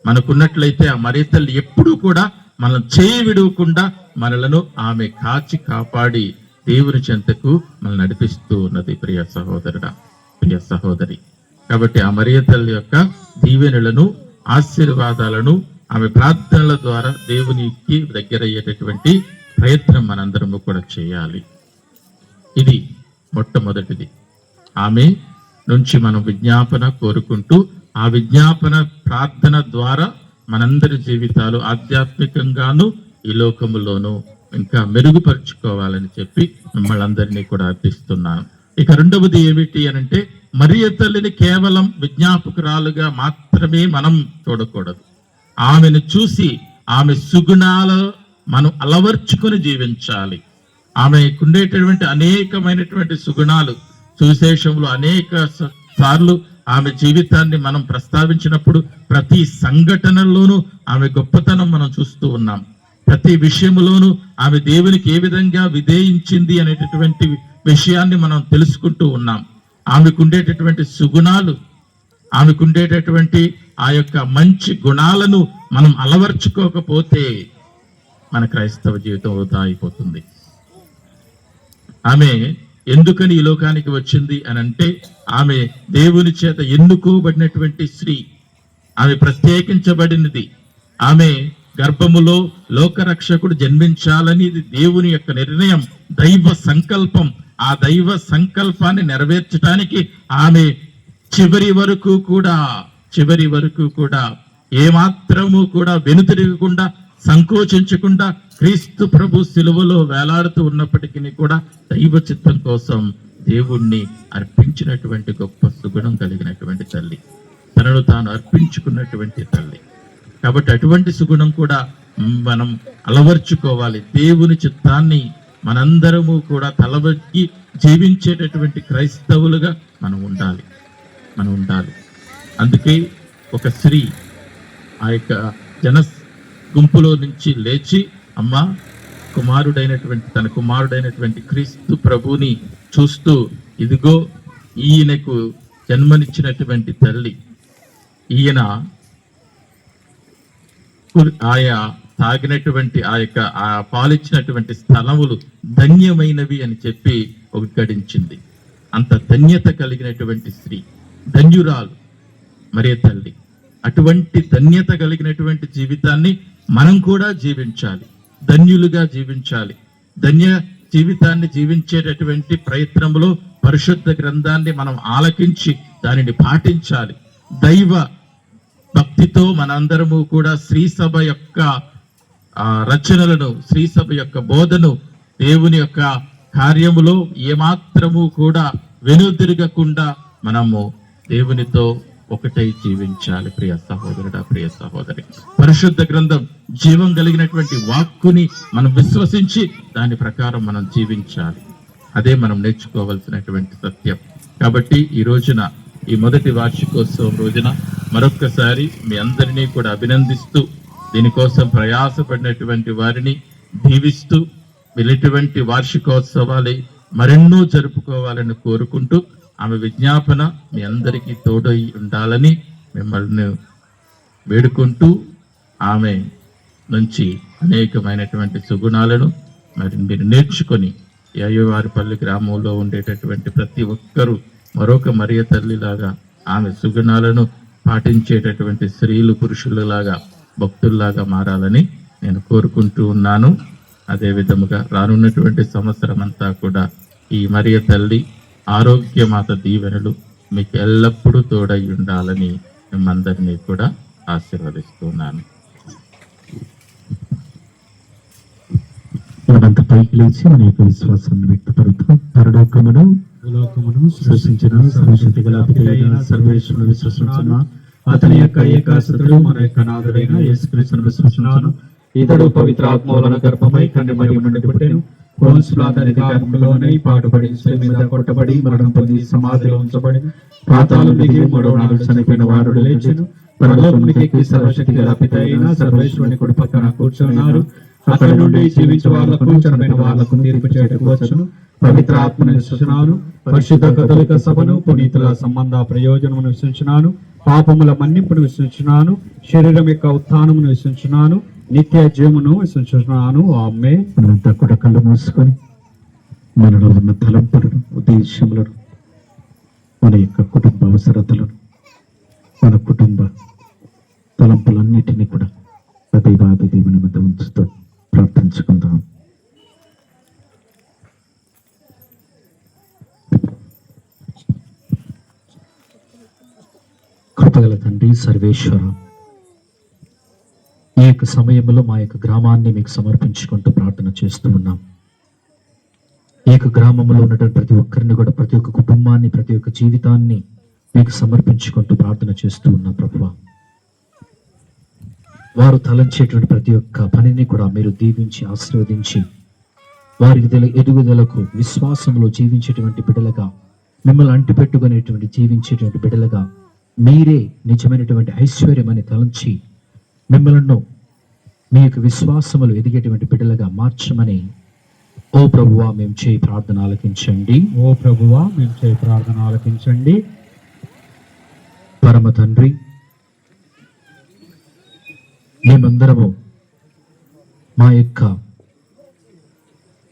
మనకున్నట్లయితే ఆ మరియ తల్లి ఎప్పుడూ కూడా మనం చేయి విడవకుండా మనలను ఆమె కాచి కాపాడి దేవుని చెంతకు మనం నడిపిస్తూ ఉన్నది. ప్రియ సహోదరుడా, ప్రియ సహోదరి, కాబట్టి ఆ మరియ తల్లి యొక్క దీవెనలను, ఆశీర్వాదాలను ఆమె ప్రార్థనల ద్వారా దేవునికి దగ్గరయ్యేటటువంటి ప్రయత్నం మనందరము కూడా చేయాలి. ఇది మొట్టమొదటిది. ఆమె నుంచి మనం విజ్ఞాపన కోరుకుంటూ ఆ విజ్ఞాపన ప్రార్థన ద్వారా మనందరి జీవితాలు ఆధ్యాత్మికంగాను ఈ లోకములోనూ ఇంకా మెరుగుపరుచుకోవాలని చెప్పి మిమ్మల్ని అందరినీ కూడా అర్థిస్తున్నాను. ఇక రెండవది ఏమిటి అనంటే, మరియ తల్లిని కేవలం విజ్ఞాపకురాలుగా మాత్రమే మనం చూడకూడదు. ఆమెను చూసి ఆమె సుగుణాల మనం అలవర్చుకొని జీవించాలి. ఆమెకుండేటటువంటి అనేకమైనటువంటి సుగుణాలు సువిశేషంలో అనేక సార్లు ఆమె జీవితాన్ని మనం ప్రస్తావించినప్పుడు ప్రతి సంఘటనలోనూ ఆమె గొప్పతనం మనం చూస్తూ ఉన్నాం. ప్రతి విషయంలోనూ ఆమె దేవునికి ఏ విధంగా విధేయించింది అనేటటువంటి విషయాన్ని మనం తెలుసుకుంటూ ఉన్నాం. ఆమెకుండేటటువంటి సుగుణాలు, ఆమెకుండేటటువంటి ఆ యొక్క మంచి గుణాలను మనం అలవర్చుకోకపోతే మన క్రైస్తవ జీవితం వృధా అయిపోతుంది. ఆమె ఎందుకని ఈ లోకానికి వచ్చింది అని అంటే, ఆమె దేవుని చేత ఎన్నుకోబడినటువంటి స్త్రీ, ఆమె ప్రత్యేకించబడినది. ఆమె గర్భములో లోకరక్షకుడు జన్మించాలని ఇది దేవుని యొక్క నిర్ణయం, దైవ సంకల్పం. ఆ దైవ సంకల్పాన్ని నెరవేర్చడానికి ఆమె చివరి వరకు కూడా ఏమాత్రము కూడా వెనుతిరగకుండా, సంకోచించకుండా క్రీస్తు ప్రభు శిలువలో వేలాడుతూ ఉన్నప్పటికీ కూడా దైవ చిత్తం కోసం దేవుణ్ణి అర్పించినటువంటి గొప్ప సుగుణం కలిగినటువంటి తల్లి, తనను తాను అర్పించుకున్నటువంటి తల్లి. కాబట్టి అటువంటి సుగుణం కూడా మనం అలవర్చుకోవాలి. దేవుని చిత్తాన్ని మనందరము కూడా తలవెక్కి జీవించేటటువంటి క్రైస్తవులుగా మనం ఉండాలి. అందుకే ఒక స్త్రీ ఆ యొక్క జన గుంపులో నుంచి లేచి, అమ్మా, తన కుమారుడైనటువంటి క్రీస్తు ప్రభుని చూస్తూ, ఇదిగో ఈయనకు జన్మనిచ్చినటువంటి తల్లి, ఈయన ఆయా తాగినటువంటి ఆ పాలిచ్చినటువంటి స్థలములు ధన్యమైనవి అని చెప్పి గడించింది. అంత ధన్యత కలిగినటువంటి స్త్రీ, ధన్యురాలు మరియ తల్లి. అటువంటి ధన్యత కలిగినటువంటి జీవితాన్ని మనం కూడా జీవించాలి, ధన్యులుగా జీవించాలి. ధన్య జీవితాన్ని జీవించేటటువంటి ప్రయత్నంలో పరిశుద్ధ గ్రంథాన్ని మనం ఆలకించి దానిని పాటించాలి. దైవ భక్తితో మనందరము కూడా శ్రీ సభ యొక్క రచనలను, శ్రీ సభ యొక్క బోధను, దేవుని యొక్క కార్యములో ఏమాత్రము కూడా వెనుదిరగకుండా మనము దేవునితో ఒకటై జీవించాలి. ప్రియ సహోదరుడా, ప్రియ సహోదరి, పరిశుద్ధ గ్రంథం జీవం కలిగినటువంటి వాక్కుని మనం విశ్వసించి దాని ప్రకారం మనం జీవించాలి. అదే మనం నేర్చుకోవాల్సినటువంటి సత్యం. కాబట్టి ఈ రోజున, ఈ మొదటి వార్షికోత్సవం రోజున మరొక్కసారి మీ అందరినీ కూడా అభినందిస్తూ, దీనికోసం ప్రయాసపడినటువంటి వారిని దీవిస్తూ, ఇటువంటి వార్షికోత్సవాలు మరెన్నో జరుపుకోవాలని కోరుకుంటూ, ఆమె విజ్ఞాపన మీ అందరికీ తోడై ఉండాలని మిమ్మల్ని వేడుకుంటూ, ఆమె నుంచి అనేకమైనటువంటి సుగుణాలను మరి మీరు నేర్చుకొని యాయవారిపల్లి గ్రామంలో ఉండేటటువంటి ప్రతి ఒక్కరూ మరొక మరియ తల్లిలాగా ఆమె సుగుణాలను పాటించేటటువంటి స్త్రీలు, పురుషులలాగా, భక్తుల్లాగా మారాలని నేను కోరుకుంటూ ఉన్నాను. అదే విధముగా రానున్నటువంటి సంవత్సరం అంతా కూడా ఈ మరియ తల్లి ఆరోగ్యమాత దీవెనలు మీకు ఎల్లప్పుడూ తోడై ఉండాలని మిమ్మందరినీ కూడా ఆశీర్వదిస్తున్నాను. మనంత పైకి లేచి మన యొక్క విశ్వాసాన్ని వ్యక్తపరుద్దాం. పరలోకమును సృష్టించిన సర్వశక్తి గల పితైన సర్వేశ్వరుని విశ్వసించున్న అతని యొక్క ఏకాసుతుడు మన యొక్క నాథుడైన యేసుక్రీస్తును విశ్వసించున్నాను. ఇతడు పవిత్ర ఆత్మవలన గర్భమై కన్య మరియ నుండి పుట్టెను. అతని గర్భంలోనే పాటుపడి శిలువ మీద కొట్టబడి మరణం పొంది సమాధిలో ఉంచబడి పాతాళం దిగి మూడవ నాడు చనిపోయిన వారు లేచెను. పరలోకమునికి ఎక్కి సర్వశక్తి గల పితైన సర్వేశ్వరుని కుడి పక్కన కూర్చున్నారు. అక్కడి నుండి జీవించే వాళ్లకు చనిపోయిన వాళ్లకు తీర్పు చేయటకు వచ్చును. పవిత్ర ఆత్మను విశ్వసించున్నాను. పరిశుద్ధ కథలిక సభను, పునీతుల సంబంధ ప్రయోజనమును విశ్వసించున్నాను. పాపముల మన్నింపును విశ్వసించున్నాను. శరీరం యొక్క ఉత్థానమును విశ్వసించున్నాను. నిత్య జీవమును విశ్వసించున్నాను. ఆమేన్. మనంతా కూడా కళ్ళు మూసుకొని మనలో ఉన్న తలంపులను, ఉద్దేశములను, మన యొక్క కుటుంబ అవసరతలను, మన కుటుంబ తలంపులన్నిటినీ కూడా దైవాది దేవుని వద్ద ఉంచుతూ ప్రార్థించుకుందాం. కృపగల తండ్రి సర్వేశ్వర, ఈ యొక్క సమయంలో మా యొక్క గ్రామాన్ని మీకు సమర్పించుకుంటూ ప్రార్థన చేస్తూ ఉన్నాం. ఈ యొక్క గ్రామంలో ఉన్నటువంటి ప్రతి ఒక్కరిని కూడా, ప్రతి ఒక్క కుటుంబాన్ని, ప్రతి ఒక్క జీవితాన్ని మీకు సమర్పించుకుంటూ ప్రార్థన చేస్తూ ఉన్నాం. ప్రభువా, వారు తలంచేటువంటి ప్రతి ఒక్క పనిని కూడా మీరు దీవించి ఆశీర్వదించి వారికి ఎదుగుదలకు విశ్వాసంలో జీవించేటువంటి బిడ్డలుగా, మిమ్మల్ని అంటిపెట్టుకునేటువంటి జీవించేటువంటి బిడ్డలుగా, మీరే నిజమైనటువంటి ఐశ్వర్యం అని తలంచి మిమ్మల్ని మీ యొక్క విశ్వాసములు ఎదిగేటువంటి బిడ్డలుగా మార్చమని ఓ ప్రభువా మేము చేయి ప్రార్థన ఆలకించండి. ఓ ప్రభువా మేము చేయి ప్రార్థన ఆలకించండి. పరమ తండ్రి, మేమందరము మా యొక్క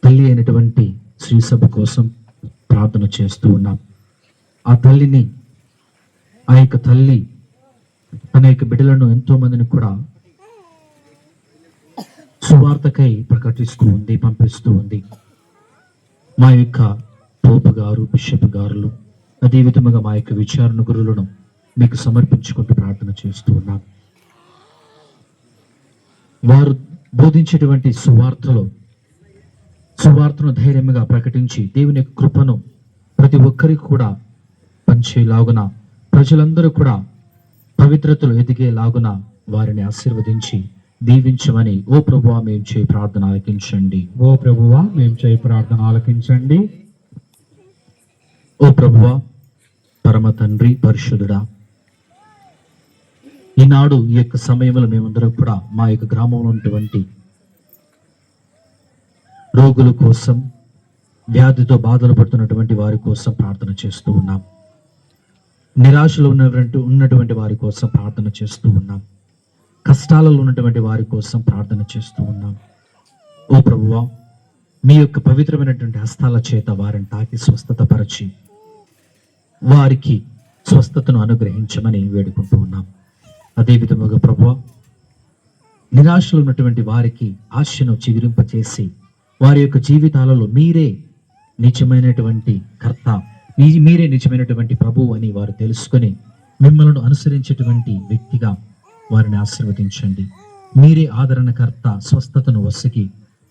తల్లి అయినటువంటి శ్రీసభ కోసం ప్రార్థన చేస్తూ ఉన్నాం. ఆ తల్లిని, ఆ యొక్క తల్లి తన యొక్క బిడ్డలను ఎంతో మందిని కూడా సువార్తకై ప్రకటిస్తూ ఉంది, పంపిస్తూ ఉంది. మా యొక్క పోపు గారు, బిషప్ గారులు, అదే విధముగా మా యొక్క విచారణ గురువులను మీకు సమర్పించుకుంటూ ప్రార్థన చేస్తూ ఉన్నాం. వారు బోధించేటువంటి సువార్తను ధైర్యంగా ప్రకటించి దేవుని యొక్క కృపను ప్రతి ఒక్కరికి కూడా పంచేలాగున, ప్రజలందరూ కూడా పవిత్రతలు ఎదిగేలాగున వారిని ఆశీర్వదించి దీవించమని ఓ ప్రభువా మేము చేయి ప్రార్థన ఆలకించండి. ఓ ప్రభువా మేము చేయి ప్రార్థన ఆలకించండి. ఓ ప్రభువా, పరమ తండ్రి, పరిశుద్ధుడా, ఈనాడు ఈ యొక్క సమయంలో మేమందరం కూడా మా యొక్క గ్రామంలో ఉన్నటువంటి రోగుల కోసం, వ్యాధితో బాధలు పడుతున్నటువంటి వారి కోసం ప్రార్థన చేస్తూ ఉన్నాం. నిరాశలో ఉన్నటువంటి వారి కోసం ప్రార్థన చేస్తూ ఉన్నాం. కష్టాలలో ఉన్నటువంటి వారి కోసం ప్రార్థన చేస్తూ ఉన్నాం. ఓ ప్రభువా, మీ యొక్క పవిత్రమైనటువంటి హస్తాల చేత వారిని తాకి స్వస్థత పరచి వారికి స్వస్థతను అనుగ్రహించమని వేడుకుంటూ ఉన్నాం. అదే విధముగా ప్రభువా, నిరాశలో ఉన్నటువంటి వారికి ఆశను చిగురింపచేసి వారి యొక్క జీవితాలలో మీరే నిజమైనటువంటి కర్త, మీరే నిజమైనటువంటి ప్రభువు అని వారు తెలుసుకొని మిమ్మల్ని అనుసరించేటువంటి వ్యక్తిగా వారిని ఆశీర్వదించండి. మీరే ఆదరణకర్త, స్వస్థతను వసగి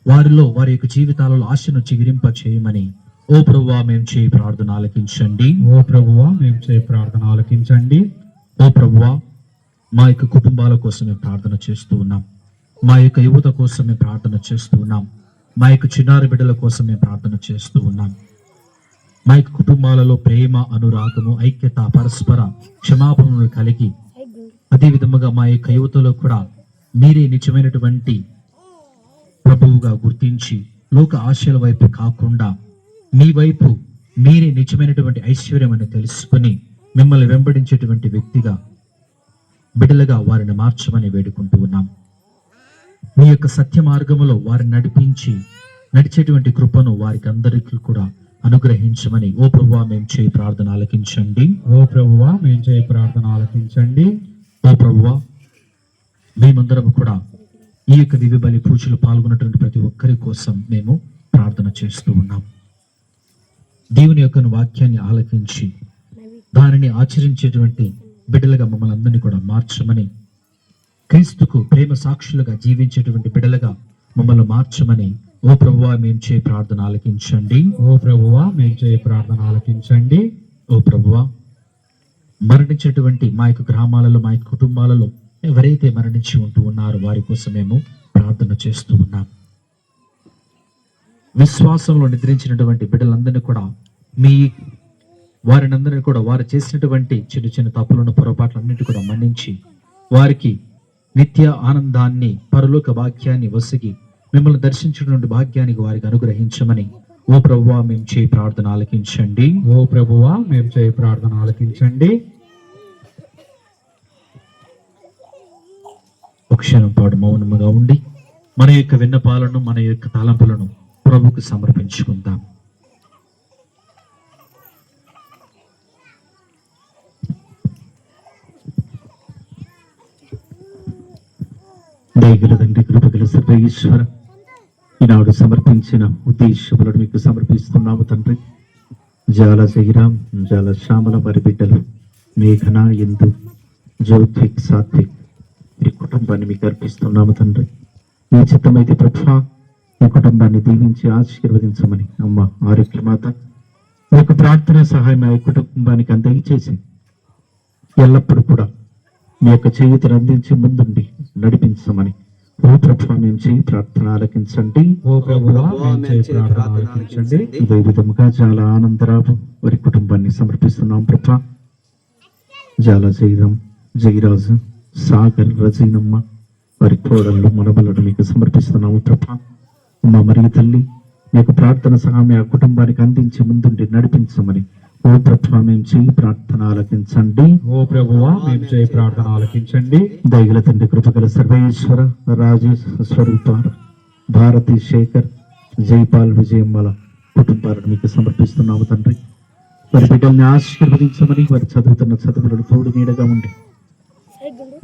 వారిలో వారి యొక్క జీవితాలలో ఆశను చిగురింప చేయమని ఓ ప్రభువా మేము చేయి ప్రార్థన ఆలకించండి. ఓ ప్రభువా మేము చేయి ప్రార్థన ఆలకించండి. ఓ ప్రభువా, మా యొక్క కుటుంబాల కోసం మేము ప్రార్థన చేస్తూ ఉన్నాం. మా యొక్క యువత కోసం మేము ప్రార్థన చేస్తూ ఉన్నాం. మా యొక్క చిన్నారి బిడ్డల కోసం మేము ప్రార్థన చేస్తూ ఉన్నాం. మా యొక్క కుటుంబాలలో ప్రేమ, అనురాగము, ఐక్యత, పరస్పర క్షమాపణలు కలిగి అదే విధముగా మా యొక్క యువతలో కూడా మీరే నిజమైనటువంటి ప్రభువుగా గుర్తించి లోక ఆశల వైపు కాకుండా మీ వైపు మీరే నిజమైనటువంటి ఐశ్వర్యం అని తెలుసుకొని మిమ్మల్ని వెంబడించేటువంటి వ్యక్తిగా, బిడ్డలుగా వారిని మార్చమని వేడుకుంటూ ఉన్నాం. మీ యొక్క సత్య మార్గములో వారిని నడిచేటువంటి కృపను వారికి అందరికీ కూడా అనుగ్రహించమని ఓ ప్రభువా మేము చేయి ప్రార్థన ఆలకించండి. ఓ ప్రభువా మేము చేయి ప్రార్థన ఆలకించండి. ఓ ప్రభువా, మేమందరం కూడా ఈ యొక్క దివ్య బలి పూజలు పాల్గొన్నటువంటి ప్రతి ఒక్కరి కోసం మేము ప్రార్థన చేస్తూ ఉన్నాం. దేవుని యొక్క వాక్యాన్ని ఆలకించి దానిని ఆచరించేటువంటి బిడ్డలుగా మమ్మల్ని అందరినీ కూడా మార్చమని, క్రీస్తుకు ప్రేమ సాక్షులుగా జీవించేటువంటి బిడ్డలుగా మమ్మల్ని మార్చమని ఓ ప్రభువా మేము చేయి ప్రార్థన ఆలకించండి. ఓ ప్రభువా మేము చేయి ప్రార్థన ఆలకించండి. ఓ ప్రభువా, మరణించేటువంటి మా యొక్క గ్రామాలలో, మా యొక్క కుటుంబాలలో ఎవరైతే మరణించి ఉంటూ ఉన్నారో వారి కోసం మేము ప్రార్థన చేస్తూ ఉన్నాం. విశ్వాసంలో నిద్రించినటువంటి బిడ్డలందరినీ కూడా వారినందరినీ కూడా వారు చేసినటువంటి చిన్న చిన్న తప్పులను, పొరపాట్లన్నిటి కూడా మన్నించి వారికి నిత్య ఆనందాన్ని, పరలోక భాగ్యాన్ని వసిగి మిమ్మల్ని దర్శించినటువంటి భాగ్యానికి వారికి అనుగ్రహించమని ఓ ప్రభువా మేము చేయి ప్రార్థన ఆలకించండి. ఓ ప్రభువా మేము చేయి ప్రార్థన ఆలకించండి. ఒక క్షణం పాటు మౌనముగా ఉండి మన యొక్క విన్నపాలను, మన యొక్క తలంపులను ప్రభువుకు సమర్పించుకుందాం. దయగల తండ్రి, కృపగల సర్వేశ్వర, ఈనాడు సమర్పించిన ఉద్దేశములను మీకు సమర్పిస్తున్నాము తండ్రి. జాల జయరాం, జాల శ్యామల వారి బిడ్డలు మేఘన, ఇందు, జ్యోతిక్, సాత్విక్ ఈ కుటుంబాన్ని మీకు అర్పిస్తున్నాము తండ్రి. ఈ చిత్తమైతే ప్రభువా ఈ కుటుంబాన్ని దీవించి ఆశీర్వదించమని అమ్మ ఆరోగ్యమాత మీ యొక్క ప్రార్థన సహాయం ఆ కుటుంబానికి అందజేసి ఎల్లప్పుడూ కూడా మీ యొక్క చేయుతను అందించి ముందుండి నడిపించమని ఓ ప్రభు మేము చేయి ప్రార్థన ఆలకించండి. ఓ ప్రభువా మేము చేయి ప్రార్థన ఆలకించండి. ఇదే విధముగా చాలా ఆనందరావు వారి కుటుంబాన్ని సమర్పిస్తున్నాం ప్రభా. జాల జయరాజు సాగర్ రజీనమ్మ వారి కోడళ్ళు మనవలను మీకు సమర్పిస్తున్నాము ప్రభా. మా మరియు తల్లి మీకు ప్రార్థన సహాయం ఆ కుటుంబానికి అందించి ముందుండి నడిపించమని ఓ ప్రభా మేము చేయి ప్రార్థన ఆలకించండి. ఓ ప్రభువా మేము చేయి ప్రార్థన ఆలకించండి. దయగల తండ్రి కృపగల సర్వేశ్వర రాజేష్ స్వరూప భారతి శేఖర్ జైపాల్ విజయమ్మల కుటుంబాలను మీకు సమర్పిస్తున్నాము తండ్రి. వారి బిడ్డల్ని ఆశీర్వదించమని వారి చదువుతున్న చదువులను తోడు నీడగా ఉండి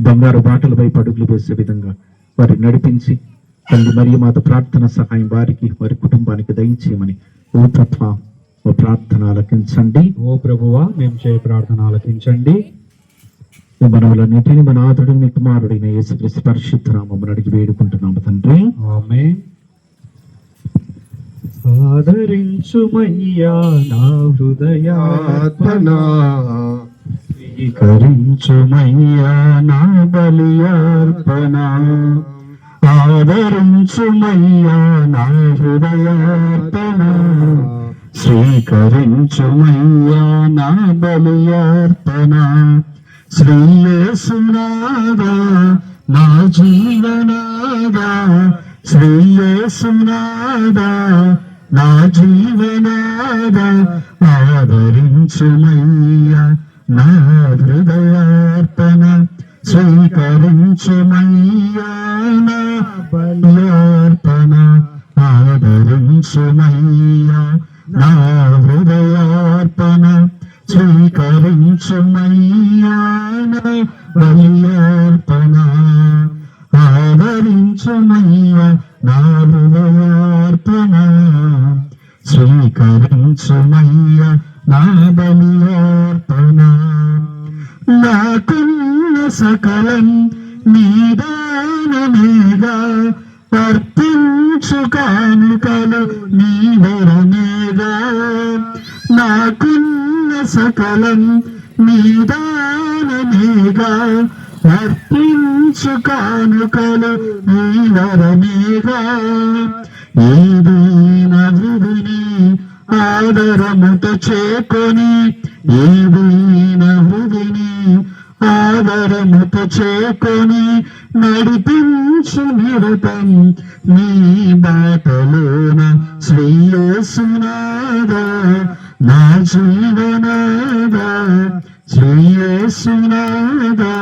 బంగారు బాటలపై పడుగులు వేసే విధంగా వారిని నడిపించి తల్లి మరియు మాత ప్రార్థన సహాయం వారికి వారి కుటుంబానికి దయచేయమని ఓ ప్రభా ఓ ప్రార్థన ఆలకించండి. ఓ ప్రభువా మేము చేయి ప్రార్థన ఆలకించండి. మనవులన్నిటిని మన ఆదుడు మీ కుమారుడైన యేసుక్రీస్తు పరిశుద్ధ నామమున అడిగి వేడుకుంటున్నాము తండ్రి. ఆమేన్. ఆదరించుమయ్యా నా హృదయార్పణ, స్వీకరించుమయ్యా నా బలియార్పణ. ఆదరించుమయ్యా నా హృదయార్పణ, స్వీకరించుమయ్యా నా బలియార్పణ. శ్రీ యేసునాథా నా జీవనాదా, శ్రీ యేసునాథా నా జీవనాదా. ఆదరించుమయ్యా నా హృదయార్పణ, స్వీకరించుమయ్యా నా బలియార్పణ. ఆదరించుమయ్యా నా హృదయార్పణ, స్వీకరించుమయ్యా నా బలియార్పణ. ఆదరించుమయ్యా నా హృదయార్పణ, స్వీకరించుమయ్యా నా బలియార్పణ. నాకున్న సకలం నీదానమేగా, అర్పించు కానుకలు నీ వరమేగా. నాకున్న సకలం నీదానమేగా, అర్పించు కానుకలు నీ వరమేగా. ఏదైన హృదిని ఆదరముతో చేకొని, ఏదైన హృదిని ఆదరముతో చేకొని, నడిపించు నిరతం నీ బాటలోన. శ్రీ యేసునాథా నా జీవనాదా, శ్రీ యేసునాథా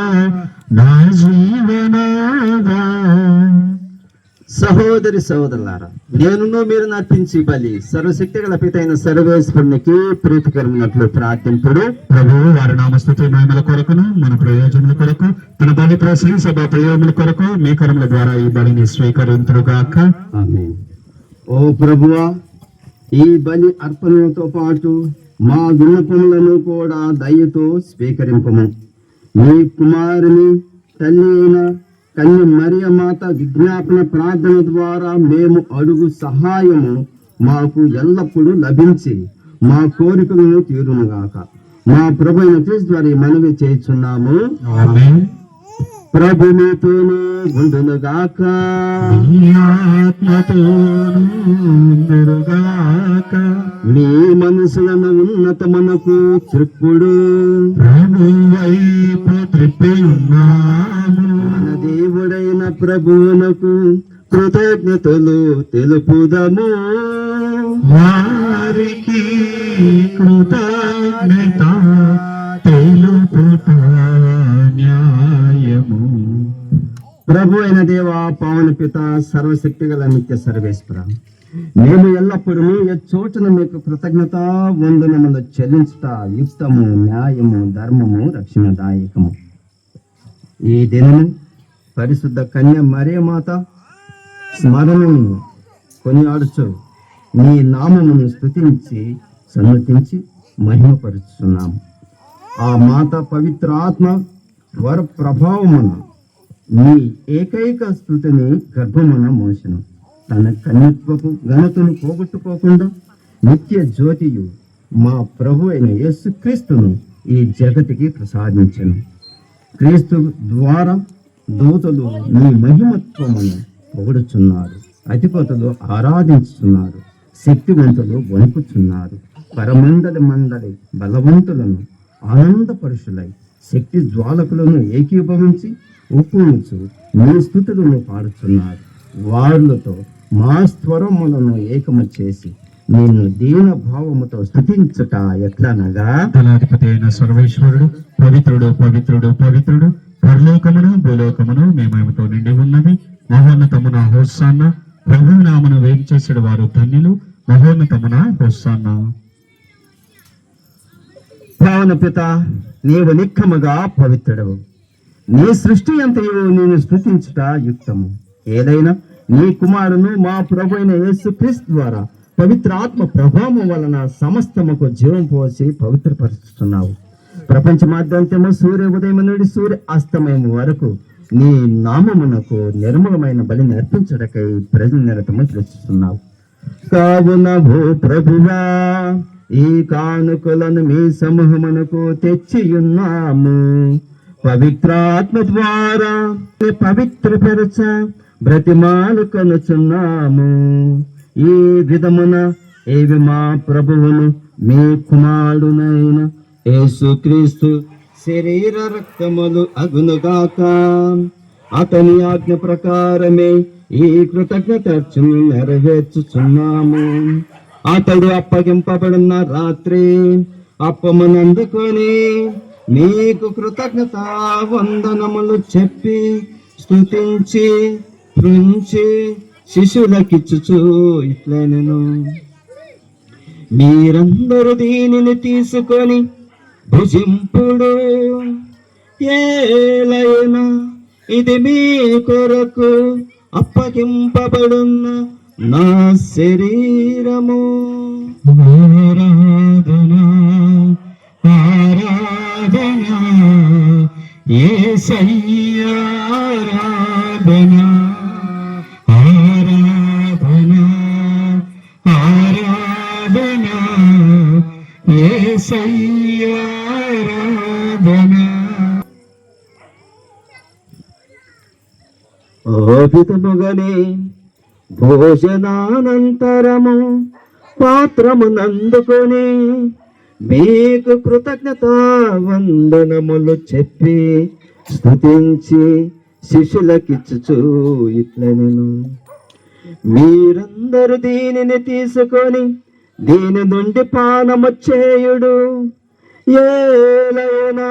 నా జీవనాదా. సహోదరి సహోదరులారా, నేనును మీరు నర్పించి బలి సర్వశక్తి గల పితైన సర్వేశ్వరునికి ప్రీతికరమైనట్లు ప్రార్థింపుడు. ప్రభువు వారి నామస్తుతి మహిమల కొరకును మన ప్రయోజనముల కొరకు తన బలి ప్రశ్న సభ ప్రయోజనముల కొరకు మీ కరముల ద్వారా ఈ బలిని స్వీకరింతురుగాక. ఆమేన్. ఓ ప్రభువా, ఈ బలి అర్పణతో పాటు మా విన్నపములను కూడా దయతో స్వీకరింపము. మీ కుమారుని తల్లి అయిన కన్య మరియ మాత విజ్ఞాపన ప్రార్థన ద్వారా మేము అడుగు సహాయము మాకు ఎల్లప్పుడూ లభించి మా కోరికలను తీరునుగాక. మా ప్రభు అయిన క్రీస్తు ద్వారా ఈ మనవి చేస్తున్నాము. ఆమేన్. ప్రభు మీతోనూ ఉండునుగాక. మీ ఆత్మతోనూ ఉండునుగాక. మీ మనసులను ఉన్నతమునకు త్రిప్పుడు. ప్రభు వైపు త్రిప్పి ఉన్నాము. మన దేవుడైన ప్రభువునకు కృతజ్ఞతలు తెలుపుదము. వారికి కృతజ్ఞత తెలుపుట న్యాయము. ప్రభు అయిన దేవ, పావన పిత, సర్వశక్తి గల నిత్య సర్వేశ్వర, మేము ఎల్లప్పుడూ చోటున మీకు కృతజ్ఞత వందనములు చెల్లించుట యుక్తము, న్యాయము, ధర్మము, రక్షణదాయకము. ఈ దినము పరిశుద్ధ కన్య మరియ మాత స్మరణను కొనియాడుచు నీ నామమును స్తుతించి సన్నతించి మహిమపరుచున్నాము. ఆ మాత పవిత్ర ఆత్మ వర ప్రభావమున నీ ఏకైక స్తుతిని గర్భమున మోసను. తన కన్యత్వపు ఘనతను పోగొట్టుకోకుండా నిత్య జ్యోతియు మా ప్రభు అయిన యేసుక్రీస్తును ఈ జగతికి ప్రసాదించను. క్రీస్తు ద్వారా దూతలు నీ మహిమత్వమును పొగుడుచున్నారు, అధిపతులు ఆరాధించుతున్నారు, శక్తివంతులు వణుకుచున్నారు. పరమండలి మండలి బలవంతులను ఆనందపరుషులై శక్తి జ్వాలకులను ఏకీభవించి ఒప్పునుచు నీ స్తుతులను పాడుచున్నారు. వారులతో మా స్వరములను ఏకము చేసి నిన్ను దీన భావముతో స్తుతించుట ఎట్లనగా, దళాధిపతి అయిన సర్వేశ్వరుడు పవిత్రుడు పవిత్రుడు పవిత్రుడు, పరలోకమును భూలోకమును మీ మహిమతో నిండి ఉన్నది. మహోన్నతమున హోసాన్న, ప్రభు నామను వేరు చేసిన వారు ధన్యులు. మహోన్నతమున హోసాన్న. పావన పిత, నీవు నిక్కముగా పవిత్రుడవు. నీ సృష్టి అంతయు నేను స్తుతించుట యుక్తము. ఏదైనా నీ కుమారును మా ప్రభు అయిన యేసుక్రీస్తు ద్వారా పవిత్ర ఆత్మ ప్రభావం వలన సమస్తముకు జీవం పోసి పవిత్రపరుస్తున్నావు. ప్రపంచమాద్యంతము సూర్య ఉదయం నుండి సూర్య అస్తమయం వరకు నీ నామమునకు నిర్మలమైన బలిని అర్పించడకై ప్రజలు నిరతము సృష్టిస్తున్నావు. కావున భూ ప్రభువా, ఈ కానుకలను మీ సమూహమునకు తెచ్చియున్నాము. పవిత్రాత్మ ద్వారా పవిత్రపరచ బ్రతిమాలు కనుచున్నాము. ఈ విధమున ఏవి మా ప్రభువును మీ కుమారుడైన యేసుక్రీస్తు శరీర రక్తములు అగునుగాక. అతని ఆజ్ఞ ప్రకారమే ఈ కృతజ్ఞతను నెరవేర్చుచున్నాము. అతడు అప్పగింపబడిన రాత్రి అప్పమునందుకొని మీకు కృతజ్ఞత వందనములు చెప్పి స్తుతించి పృంచి శిశులకిచ్చుచు ఇట్లనెను, మీరందరూ దీనిని తీసుకొని భుజింపుడు. ఏలైనా ఇది మీ కొరకు అప్పగింపబడున్న నా శరీరము. ఆరాధనా ఆరాధనా యేసయ్యా, ఆరాధనా ఆరాధనా ఆరాధనా యేసయ్యా, ఆరాధనా. ఓ విధముగానే భోజనానంతరము పాత్రమునందుకొని మీకు కృతజ్ఞత వందనములు చెప్పి స్తుతించి శిష్యులకిచ్చుచు ఇట్లనెను, మీరందరూ దీనిని తీసుకొని దీని నుండి పానము చేయుడు. ఏలైనా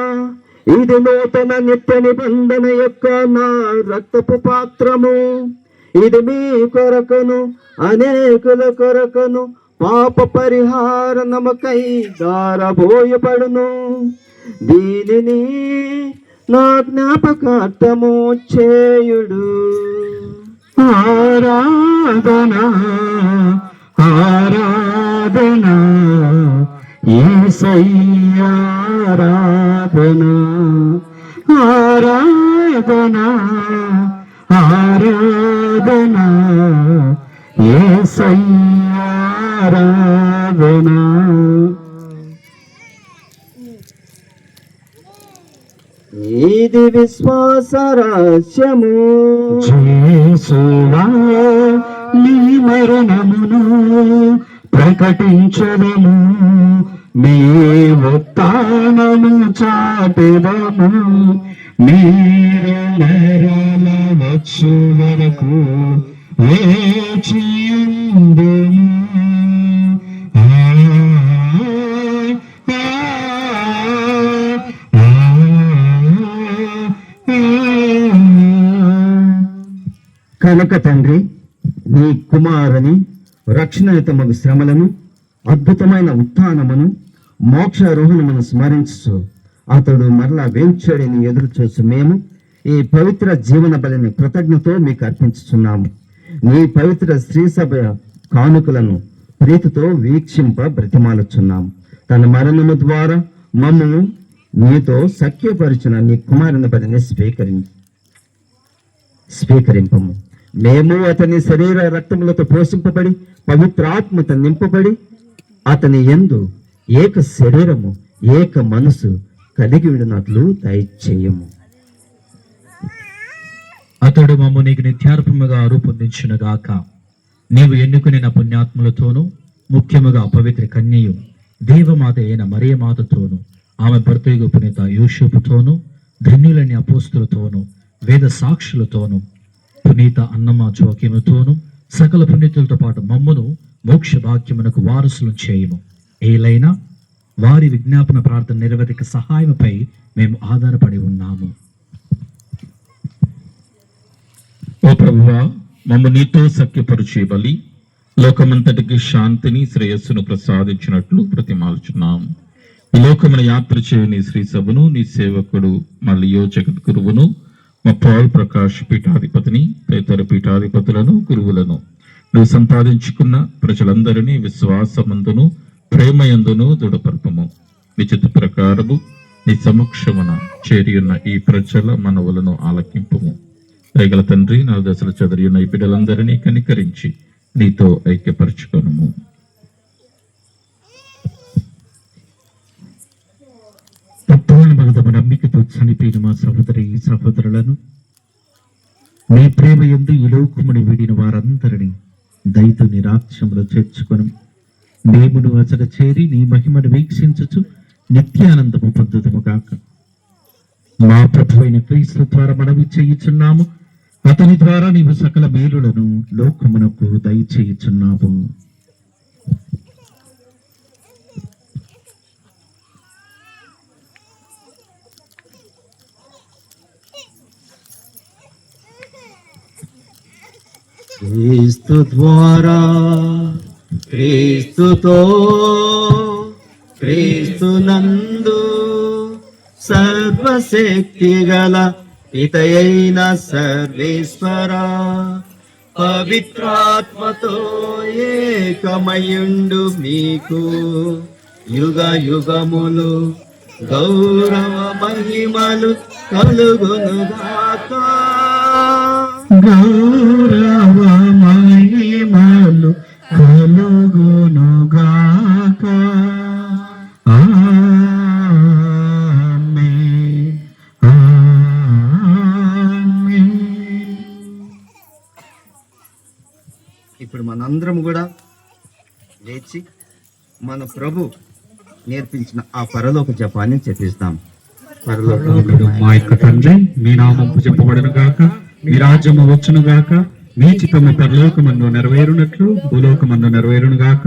ఇది నూతన నిత్య నిబంధన యొక్క నా రక్తపు పాత్రము. ఇది మీ కొరకును అనేకుల కొరకును పాప పరిహారణముకై దారబోయబడును. దీనిని నా జ్ఞాపకార్థము చేయుడు. ఆరాధనా ఆరాధనా యేసయ్యా, ఆరాధనా ఆరాధనా ఆరాధనా యేసయ్యా, ఆరాధనా. ఇది విశ్వాస రహస్యము, యేసువా నీ మరణమును ప్రకటించదము, నీ ఉత్థానము చాటెదము. మీరు మరల వచ్చు వరకు వేచియుందుము. కనుక తండ్రి, నీ కుమారుని రక్షణయుతమగు శ్రమలను, అద్భుతమైన ఉత్థానమును, మోక్షారోహణమును స్మరించు అతడు మరలా వేంచడిని ఎదురు చూసి మేము ఈ పవిత్ర జీవన బలిని కృతజ్ఞతో మీకు అర్పించుచున్నాము. నీ పవిత్ర స్త్రీ సభ కానుకలను ప్రీతితో వీక్షింప బ్రతిమాలుచున్నాము. తన మరణము ద్వారా మమ్మను నీతో సఖ్యపరిచిన నీ కుమారుని బలిని స్వీకరింపము. మేము అతని శరీర రక్తములతో పోషింపబడి పవిత్రాత్మతో నింపబడి అతని యందు ఏక శరీరము ఏక మనసు కలిగి ఉండినట్లు దయచేయము. అతడు మమ్ము నీకు నిత్యార్పముగా రూపొందించునుగాక. నీవు ఎన్నుకునిన పుణ్యాత్ములతోనూ ముఖ్యముగా పవిత్ర కన్యయు దేవమాత అయిన మరియమాతతోనూ ఆమె భర్తయగు పునీత యూషుపుతోనూ ధన్యులని అపోస్తులతోనూ వేద సాక్షులతోనూ పునీత అన్నమ జోక్యముతోనూ సకల పుణ్యతులతో పాటు మమ్మును మోక్ష భాగ్యమునకు వారసులను చేయుము. ఏలైనా వారి విజ్ఞాపన ప్రార్థన నిరవధిక సహాయముపై మేము ఆధారపడి ఉన్నాము. ఓ ప్రభువా, మమ్ము నీతో సఖ్యపరిచే బలి లోకమంతటికి శాంతిని శ్రేయస్సును ప్రసాదించినట్లు ప్రతిమాలుచున్నాం. ఈ లోకమున యాత్ర చేయని శ్రీ సభను నీ సేవకుడు మల్లియో జగత్ గురువును మా పాల్ ప్రకాష్ పీఠాధిపతిని తదితర పీఠాధిపతులను గురువులను నువ్వు సంపాదించుకున్న ప్రజలందరినీ విశ్వాసమందును ప్రేమయందును దృఢపరపము. నీ చిత్త ప్రకారము నీ సమక్షమున చేరియున్న ఈ ప్రజల మనవులను ఆలకింపుము. దయగల తండ్రి, 4 దశలు చదివిన ఈ బిడ్డలందరినీ కనికరించి నీతో ఐక్యపరచుకొనుము. తత్వాన్ని భగతము నమ్మికతో చనిపోయిన మా సహోదరులను నీ ప్రేమ యందు ఈ లోకముని వీడిన వారందరినీ దయతో నీ రాజ్యములో చేర్చుకొను. మేమును అచట చేరి నీ మహిమను వీక్షించుచు నిత్యానందము పొందుదుము గాక. మా ప్రభు అయిన క్రీస్తు ద్వారా మనవి చేయుచున్నాము. అతని ద్వారా నీవు సకల మేలులను లోకమునకు దయచేయుచున్నావు. క్రీస్తు ద్వారా, క్రీస్తుతో, క్రీస్తునందు సర్వశక్తి గల పితయైన సర్వేశ్వర పవిత్రాత్మతో ఏకమయుండు మీకు యుగ యుగములు గౌరవ మహిమలు కలుగునుగాక. గౌరవ మహిమలు కలుగునుగాక. ఆమేన్, ఆమేన్. ఇప్పుడు మనందరం కూడా లేచి మన ప్రభు నేర్పించిన ఆ పరలోక జపాన్ని చెప్పిస్తాం. పరలోకమందు మా యొక్క తండ్రి, మీ నామము చెప్పబడును గాక, మీ రాజ్యము వచ్చును గాక, మీ చిత్తము పరలోకమందు నెరవేరునట్లు భూలోకమందు నెరవేరును గాక.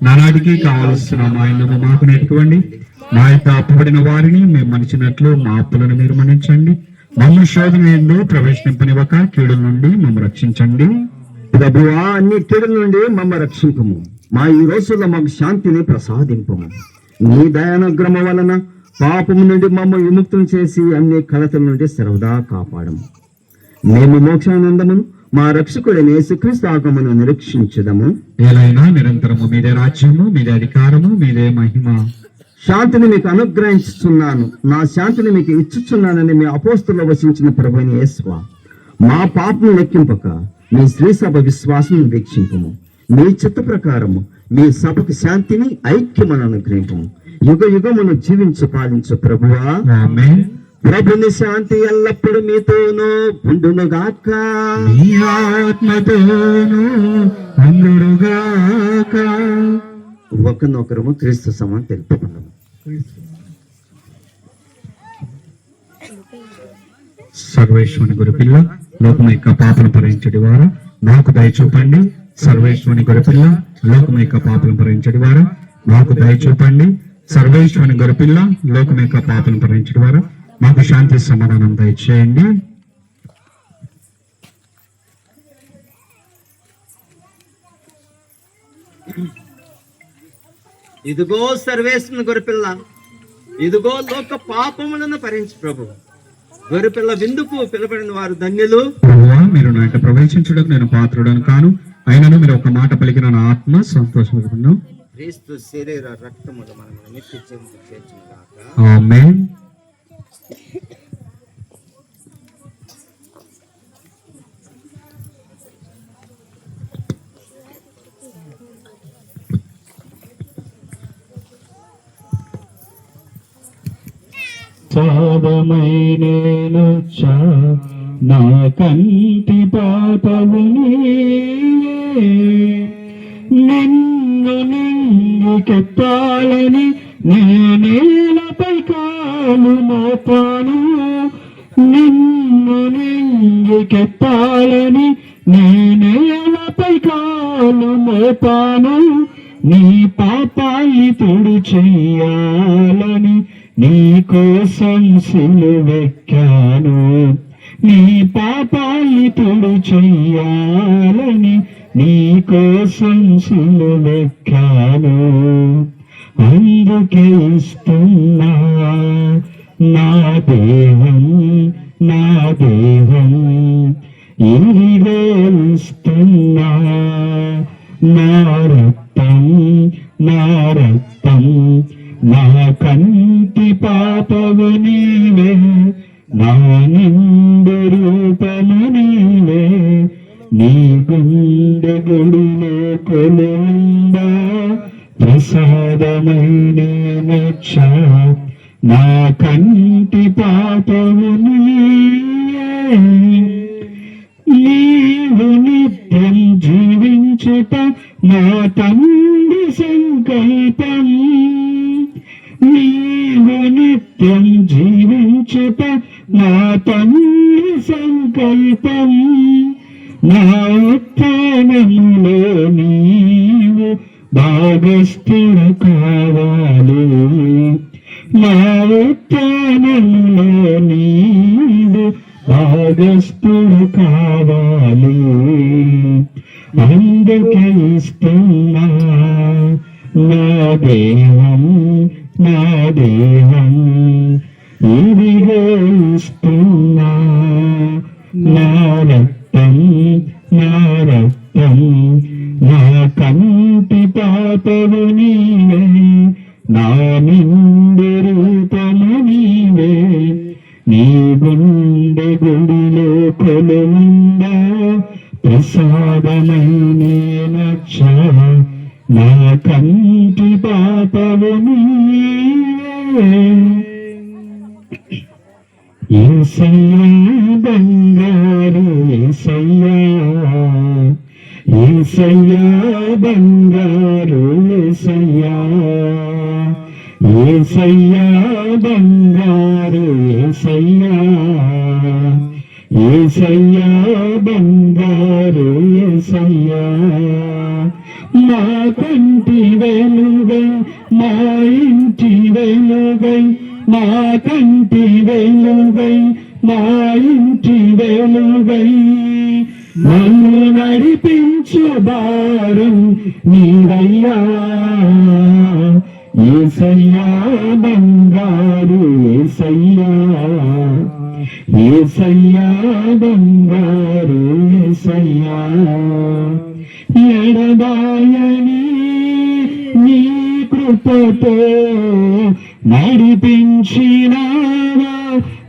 నానాటికి కావలసిన మా అన్నము మాకు నేర్చుకోండి. మా యొక్క అప్పుబడిన వారిని మేము మన్నించినట్లు మా అప్పులను మీరు మన్నించండి. మమ్మల్ని శోధన యందు ప్రవేశింపనివ్వక కీడుల నుండి మమ్మల్ని రక్షించండి. ప్రభువా, అన్ని కీడుల నుండి మమ్మ రక్షింపము. మా ఈ రోజుల్లో మాకు శాంతిని ప్రసాదింపము. నీ దయానుగ్రహం వలన పాపము నుండి మమ్మ విముక్తం చేసి అన్ని కలతల నుండి సర్వదా కాపాడము. మేము మోక్షానందమును మా రక్షకుడైన యేసుక్రీస్తు ఆగమను నిరీక్షించుదము. ఏలైనా నిరంతరము మీదే రాజ్యము, మీదే అధికారము, మీదే మహిమ. శాంతిని మీకు అనుగ్రహించుచున్నాను, నా శాంతిని మీకు ఇచ్చుచున్నానని మీ అపోస్తుల్లో వసించిన ప్రభువైన యేసువా, మా పాపను లెక్కింపక మీ శ్రీ సభ విశ్వాసం వీక్షింపము. మీ చిత్త ప్రకారము మీ సభకు శాంతిని ఐక్యమును అనుగ్రహింపము. యుగ యుగమును జీవించు పాలించు ప్రభువా. ఆమేన్. ప్రభుని శాంతి ఎల్లప్పుడు మీతోనూ ఉండునుగాక. మీ ఆత్మతోనూ ఉండునుగాక. ఒకరినొకరము క్రీస్తు సమానం తెలుపుకున్నాము. సర్వేశ్వరుని గురుపిల్ల లోకం యొక్క పాపను భరించడి వారు నాకు దయచూపండి. సర్వేశ్వరుని గురుపిల్ల లోకం యొక్క పాపను భరించడి వారు నాకు దయచూపండి. సర్వేశ్వరుని గురుపిల్ల లోకం యొక్క పాపను భరించడి వారు మాకు శాంతి సమాధానం దయచేయండి. ఇదిగో సర్వేశ్వరుని గొర్రెపిల్ల, ఇదిగో లోక పాపములను భరించు ప్రభు. గొర్రెపిల్ల విందుకు పిలువబడిన వారు ధన్యులు. ప్రభువా, మీరు నా యొక్క ప్రవేశించడం నేను పాత్రుడను కాను, అయినను మీరు ఒక మాట పలికిన నా ఆత్మ సంతోషపడుతున్నాను. క్రీస్తు శరీర రక్తములు మనం నిత్య జీవముకు చేర్చునుగాక. ఆమేన్. పాదమై నేను నా కంటి పాపవు నీవే. నిన్ను నింగికెత్తాలని నేనేలపై కాలు మోపాను. నిన్ను నింగికెత్తాలని నేనేలపై కాలు మోపాను. నీ పాపాన్ని తుడి చెయ్యాలని నీ కోసం సిలువెక్కాను. నీ పాపాన్ని తుడి చెయ్యాలని నీ కోసం సిలువెక్కాను. అందుకే ఇస్తున్నా నా దేవం, నా దేవం, ఇదిగో ఇస్తున్నా నా రక్తం, నా రక్తం. నా కంటి పాపవు నీవే, నా నిండు రూపము నీవే. నీ గుండె గుడిలో కొలుందా ప్రసాదమై నేనొచ్చా. నా కంటి పాపవు నీవే. నీవు నిత్యం జీవించుట నా తండ్రి సంకల్పం. నీవు నిత్యం జీవించుట నా తండ్రి సంకల్పం. నా ఉత్థానములో నీవు భాగస్థుడు కావాలి. నా ఉత్థానములో నీవు భాగస్థుడు కావాలి. అందుకే ఇస్తున్నా నా దేవం, నా దేవం, ఇదిగో ఇస్తున్నా నా రక్తం, నా రక్తం. నా కంటి పాపవు నీవే, నా నిండు రూపము నీవే. నీ గుండె గుడిలో కొలుందా ప్రసాదమై నేనొచ్చా. నా కంటి పాపవు నీవే. యేసయ్యా బంగారు యేసయ్యా, యేసయ్యా బంగారు యేసయ్యా, యేసయ్యా బంగారు యేసయ్యా, యేసయ్యా బంగారు యేసయ్యా. మా కంటి వెలుగై, మా ఇంటి వెలుగై, మా కంటి వెలుగై, మా ఇంటి వెలుగై. నన్ను నడిపించు భారం నీవయ్యా. యేసయ్యా బంగారు యేసయ్యా, యేసయ్యా బంగారు యేసయ్యా. ఎడబాయని నీ కృపతో నడిపించినావా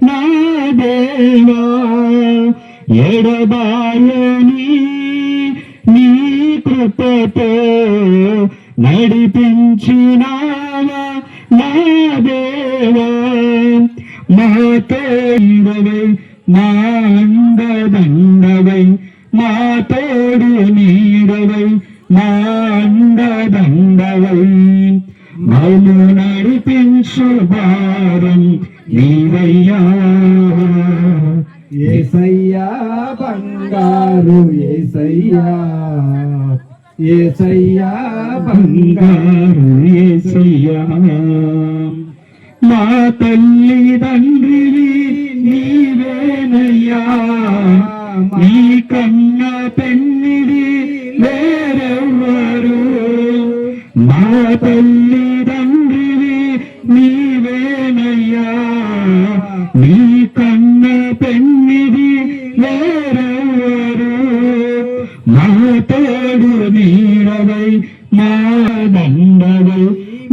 నా దేవా. ఎడబాయని నీ కృపతో నడిపించినావా నా దేవా. మా తోడవై, మా అండదండవై, మా తోడు నీడవై, మా అండదండవై. మమ్ము నడిపించు భారం నీవయ్యా. యేసయ్యా బంగారు యేసయ్యా, యేసయ్యా బంగారు యేసయ్యా. మా తల్లి తండ్రివి నీవేనయ్యా. నీ కన్న పెన్నిది వేరెవ్వరు. మా తల్లి తండ్రివి నీవేనయ్యా. నీ కన్న పెన్నిది వేరెవ్వరు. మా తోడు నీడవై, మా దండవై,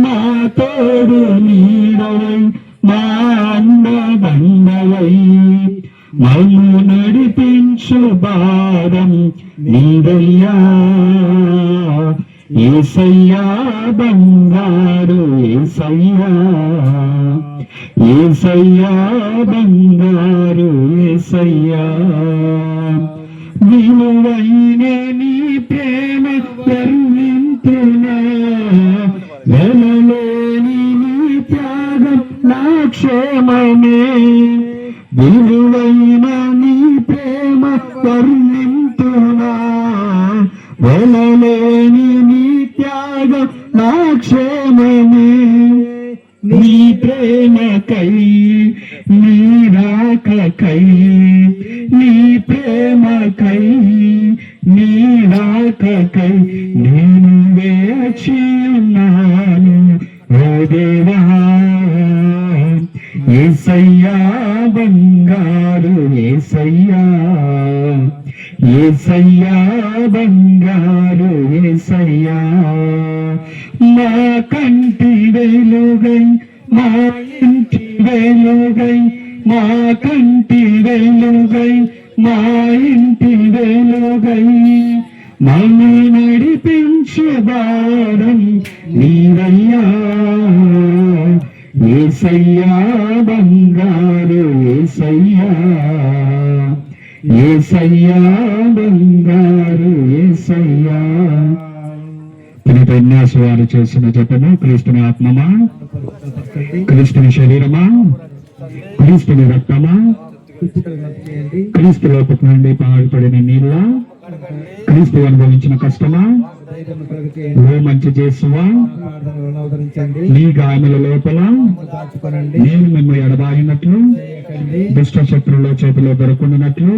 మా తోడు నీడవై, మా అండదండవై. మమ్ము నడిపించు భారం నీవయ్యా. యేసయ్యా బంగారు యేసయ్యా, యేసయ్యా బంగారు యేసయ్యా విలువైన నీ ప్రేమ వర్ణింతునా వెలలేని నీ త్యాగం నా క్షేమమే విలువైన నీ ప్రేమ వర్ణింతునా వెలలేని నీ త్యాగం నా క్షేమమే నీ ప్రేమకై నీ రాకకై నీ ప్రేమకై నీ రాకకై నేను వేచి ఉన్నాను ఓ దేవా యేసయ్యా బంగారు యేసయ్యా యేసయ్యా బంగారు యేసయ్యా మా కంటి వెలుగై మా ఇంటి వెలుగై మా కంటి వెలుగై మా ఇంటి వెలుగై నన్ను నడిపించే వారం నీవయ్యా యేసయ్యా బంగారు యేసయ్యా యేసయ్యా బంగారు యేసయ్యా పునీత వారు చేసిన జపము క్రీస్తుని ఆత్మమా క్రీస్తుని శరీరమా క్రీస్తుని రక్తమా క్రీస్తు లోపల నుండి పాల్పడిన నీళ్ళ క్రీస్తు అనుభవించిన కష్టమా ఓ మంచి చేసువా నీ గాయముల లోపల నేను మిమ్మల్ని ఎడబాయినట్లు దుష్ట శత్రువుల చేతిలో దొరకుండానట్లు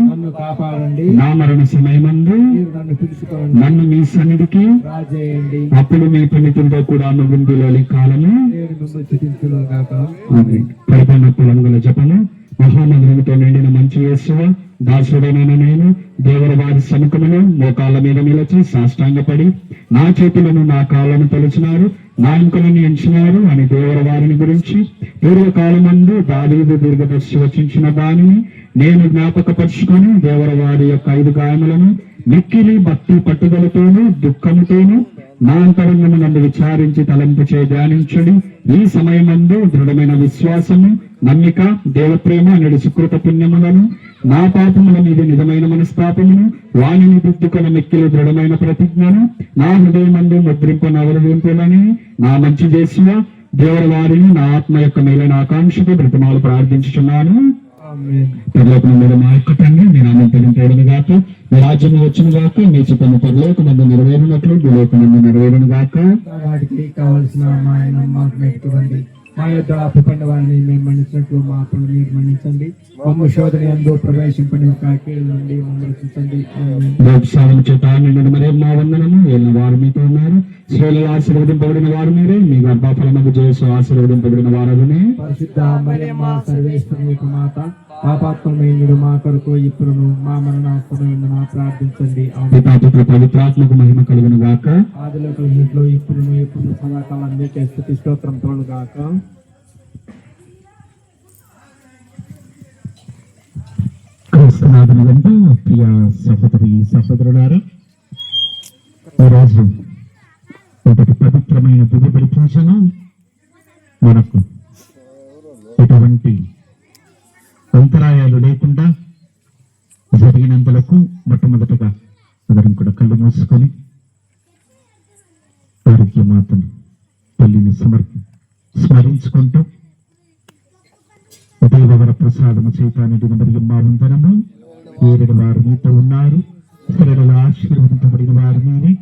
నా మరణ సమయమందు నన్ను మీ సన్నిధికి అప్పుడు మీ పుణ్యతులతో కూడా ముగింపులోని కాలము పరిపూర్ణ గల జపము మహామందిరముతో నిండిన మంచి యేసువ దాసుడైన నేను దేవుని వారి సముఖమును మోకాళ్ళ మీద నిలిచి సాష్టాంగపడి నా చేతులను నా కాళ్ళను తొలిచినారు నా ఇంకులను ఎంచినారు అని దేవుని వారిని గురించి పూర్వకాలమందు దావీదు దీర్ఘదర్శి వచించిన దానిని నేను జ్ఞాపకపరుచుకొని దేవుని వారి యొక్క 5 గాయములను మిక్కిలి భక్తి పట్టుదలతోనూ దుఃఖముతోనూ నా అంతరంగము నన్ను విచారించి తలంపు చే ధ్యానించడి ఈ సమయమందు దృఢమైన విశ్వాసము నమ్మిక దేవప్రేమ నడి సుకృత పుణ్యములను నా పాపముల మీద నిజమైన మనస్తాపమును వాణిని దిద్దుకొన మిక్కిలి దృఢమైన ప్రతిజ్ఞను నా హృదయమందు ముద్రింపున అవలంబింపులని నా మంచి చేసిన దేవుడి వారిని నా ఆత్మ యొక్క మేలైన ఆకాంక్షకు బ్రతమాలు ప్రార్థించుచున్నాను. పరలోకము మీద మా యొక్క తండ్రి మీ నామం తెలియని గాక మీ రాజ్యం వచ్చిన గాక మీ చిత్తము పరలోకమందు నెరవేరినట్లు భూలోకమందు నెరవేరును గాక వాటికి కావలసిన మా ఆయన మాకు నెట్టుకోండి మా యొక్క అప్పుపండి వారిని మేము మన్నించినట్లు మా అప్పులు మీరు మన్నించండి మమ్మ శోధన యందు ప్రవేశింపని కీళ్ళ నుండి మమ్మల్ని రక్షించండి లోకసారం చేత నిండిన మరే మా వందనము వెళ్ళిన వారు మీతో ఉన్నారు స్త్రీలు ఆశీర్వదింపబడిన వారు మీరే మీ గర్భఫలముకు చేసి ఆశీర్వదింపబడిన వారనే పరిశుద్ధ మరియమ్మ సర్వేశ్వరి యొక్క మాత పాపాత్మమైన మా కొరకు ఇప్పుడును మా మరణాస్తున్నా ప్రార్థించండి పితాపుత్ర పవిత్రాత్మకు మహిమ కలుగును గాక ఆదిలో కలిగినట్లు ఇప్పుడును ఎప్పుడు సదాకాలం మీకే స్తుతి స్తోత్రం తోడు గాక. క్రీస్తునాథుని వెంట ప్రియ సహోదరి సహోదరులారా ఈరోజు ఒకటి పవిత్రమైన దివ్య పూజను మనకు ఎటువంటి అంతరాయాలు లేకుండా జరిగినందులకు మొట్టమొదటగా అందరం కూడా కళ్ళు మూసుకొని ఆరోగ్యమాతను తల్లిని స్మరించుకుంటూ దేవవర ప్రసాదము చేతానికి మరియమ్మ వందనము ఏరడు వారు మీతో ఉన్నారు స్త్రీలలో ఆశీర్వదింపబడిన వారు మీరే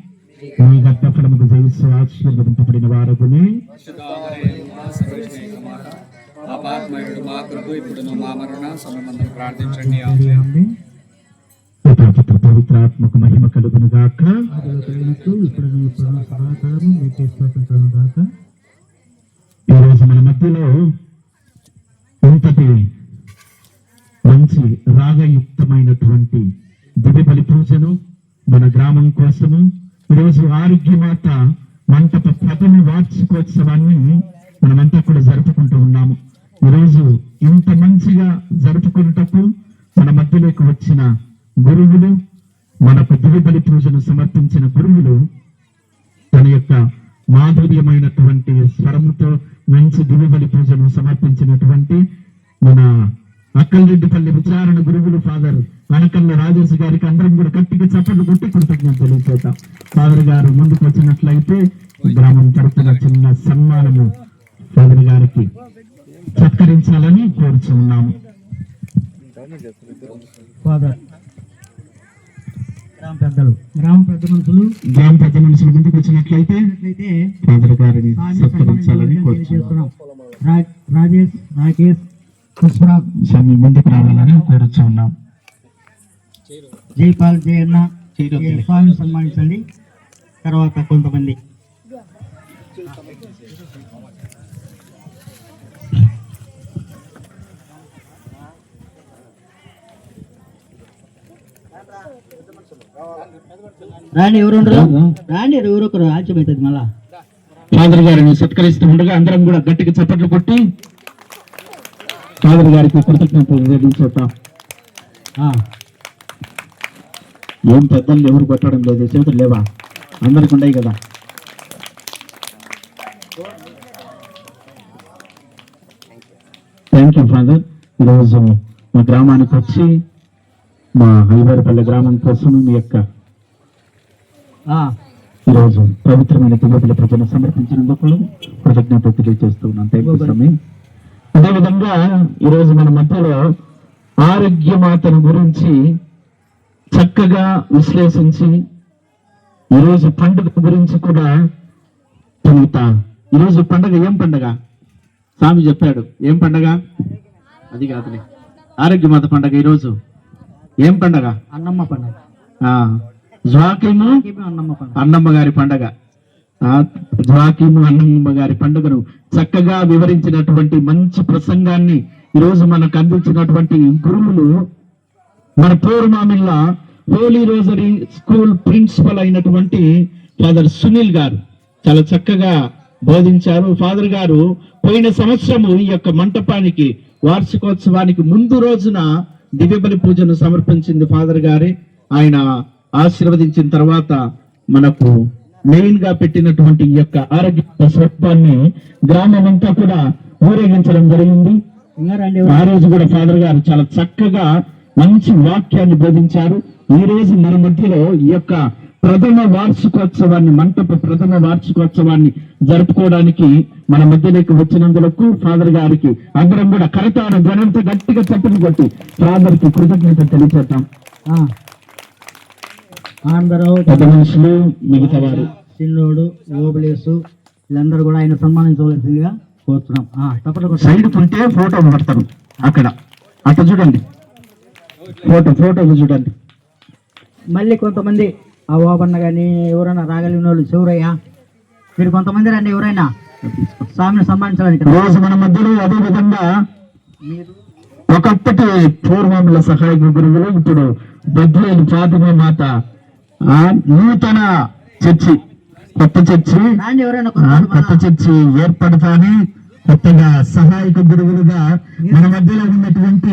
మీ గర్భఫలముకు జయిస్తూ ఆశీర్వదింపబడిన వారగునే పితాపుత్ర పవిత్రాత్మకు మహిమ కలుగును గాక. ఈరోజు మన మధ్యలో ఇంతటి మంచి రాగయుక్తమైనటువంటి దివ్య బలి పూజను మన గ్రామం కోసము ఈరోజు ఆరోగ్యమాత మంటప ప్రథమ వార్షికోత్సవాన్ని మనమంతా కూడా జరుపుకుంటూ ఉన్నాము. ఈరోజు ఇంత మంచిగా జరుపుకున్నటకు మన మధ్యలోకి వచ్చిన గురువులు, మనకు దివ్య బలి పూజను సమర్పించిన గురువులు తన యొక్క మాధుర్యమైనటువంటి స్వరముతో మంచి దివ్యబలి పూజను సమర్పించినటువంటి మన అక్కలరెడ్డిపల్లి విచారణ గురువులు ఫాదర్ వనకల్ల రాజేష్ గారికి అందరం కూడా గట్టిగా చప్పట్లు కొట్టి కృతజ్ఞతలు తెలియజేద్దాం. ఫాదర్ గారు ముందుకు వచ్చినట్లయితే గ్రామం తరపున చిన్న సన్మానము ఫాదర్ గారికి సత్కరించాలని కోరుచున్నాము. ఫాదర్ గ్రామ పెద్ద మనుషులు ముందుకు వచ్చినట్లయితే ఫాదర్ గారిని సత్కరించాలని కోరుచున్నాం. రాజేష్ రాకేష్ పుష్పరాజ్ స్వామి ముందుకు రావాలని కోరుచున్నాం. జైపాల్ జయన్న స్వామిని సన్మానించండి. తర్వాత కొంతమంది రాండి, ఎవరొకరు ఆలస్యమవుతుంది. మళ్ళా ఫాదర్ గారిని సత్కరిస్తూ ఉండగా అందరం కూడా గట్టిగా చప్పట్లు కొట్టి ఫాదర్ గారికి కృతజ్ఞతలు తెలియజేద్దాం. ఏం పెద్దలు ఎవరు కొట్టడం లేదు, చేతులు లేవా? అందరికి ఉన్నాయి కదా. Thank you father. ఈరోజు మా గ్రామానికి వచ్చి మా హైదరాబాద్ గ్రామం కోసం మీ యొక్క ఈరోజు పవిత్రమైన దివ్యబలి ప్రజలను సమర్పించినందుకు కృతజ్ఞత తెలియజేస్తున్నాను. థ్యాంక్ యూ స్వామి. అదేవిధంగా ఈరోజు మన మధ్యలో ఆరోగ్యమాతను గురించి చక్కగా విశ్లేషించి ఈరోజు పండుగ గురించి కూడా ఈరోజు పండుగ ఏం పండుగ స్వామి చెప్పాడు. ఏం పండుగ? అది కాదులే, ఆరోగ్యమాత పండుగ. ఈరోజు ఏం పండుగ? అన్నమ్మ పండుగ. జ్వాకీము అన్నమ్మ గారి పండుగ. జ్వాకీము అన్నమ్మ గారి పండుగను చక్కగా వివరించినటువంటి మంచి ప్రసంగాన్ని ఈరోజు మనకు అందించినటువంటి గురువులు మన పూర్వమామిళ్ళ హోలీ రోజరీ స్కూల్ ప్రిన్సిపల్ అయినటువంటి ఫాదర్ సునీల్ గారు చాలా చక్కగా బోధించారు. ఫాదర్ గారు పోయిన సంవత్సరము ఈ యొక్క మంటపానికి వార్షికోత్సవానికి ముందు రోజున దివ్యబలి పూజను సమర్పించింది ఫాదర్ గారే. ఆయన ఆశీర్వదించిన తర్వాత మనకు మెయిన్ గా పెట్టినటువంటి ఈ యొక్క ఆరోగ్య స్వరూపాన్ని గ్రామం అంతా కూడా ఊరేగించడం జరిగింది. ఆ రోజు కూడా ఫాదర్ గారు చాలా చక్కగా మంచి వాక్యాన్ని బోధించారు. ఈ రోజు మన మధ్యలో ఈ యొక్క ప్రథమ వార్షికోత్సవాన్ని మంటప ప్రథమ వార్షికోత్సవాన్ని జరుపుకోవడానికి మన మధ్యలోకి వచ్చినందుకు ఫాదర్ గారికి అందరం కూడా కరతార ధ్వనంతో గట్టిగా చప్పట్లు కొట్టి ఫాదర్ కి కృతజ్ఞత తెలియజేద్దాం. అందరూ పెద్ద మనుషులు, మిగతా వారు, చిన్నోడు, ఓబులేసు వీళ్ళందరూ కూడా ఆయన సన్మానించవలసిందిగా కోరుతున్నాం. తప్పకుండా సైడ్ ఉంటే ఫోటో పడతారు అక్కడ, అట్లా చూడండి, ఫోటోలు చూడండి. మళ్ళీ కొంతమంది ఆ ఓబన్న కానీ ఎవరైనా రాగలిగిన వాళ్ళు శివరయ్య మీరు కొంతమంది రండి. ఎవరైనా స్వామిని సన్మానించడానికి రోజు మన మధ్యలో అదే విధంగా ఒకప్పటి పూర్వముల సహాయక గురువులు, ఇప్పుడు బద్వేలు ఫాతిమా మాత నూతన చర్చి, కొత్త చర్చి ఏర్పడతానే కొత్తగా సహాయక గురువులుగా మన మధ్యలో ఉన్నటువంటి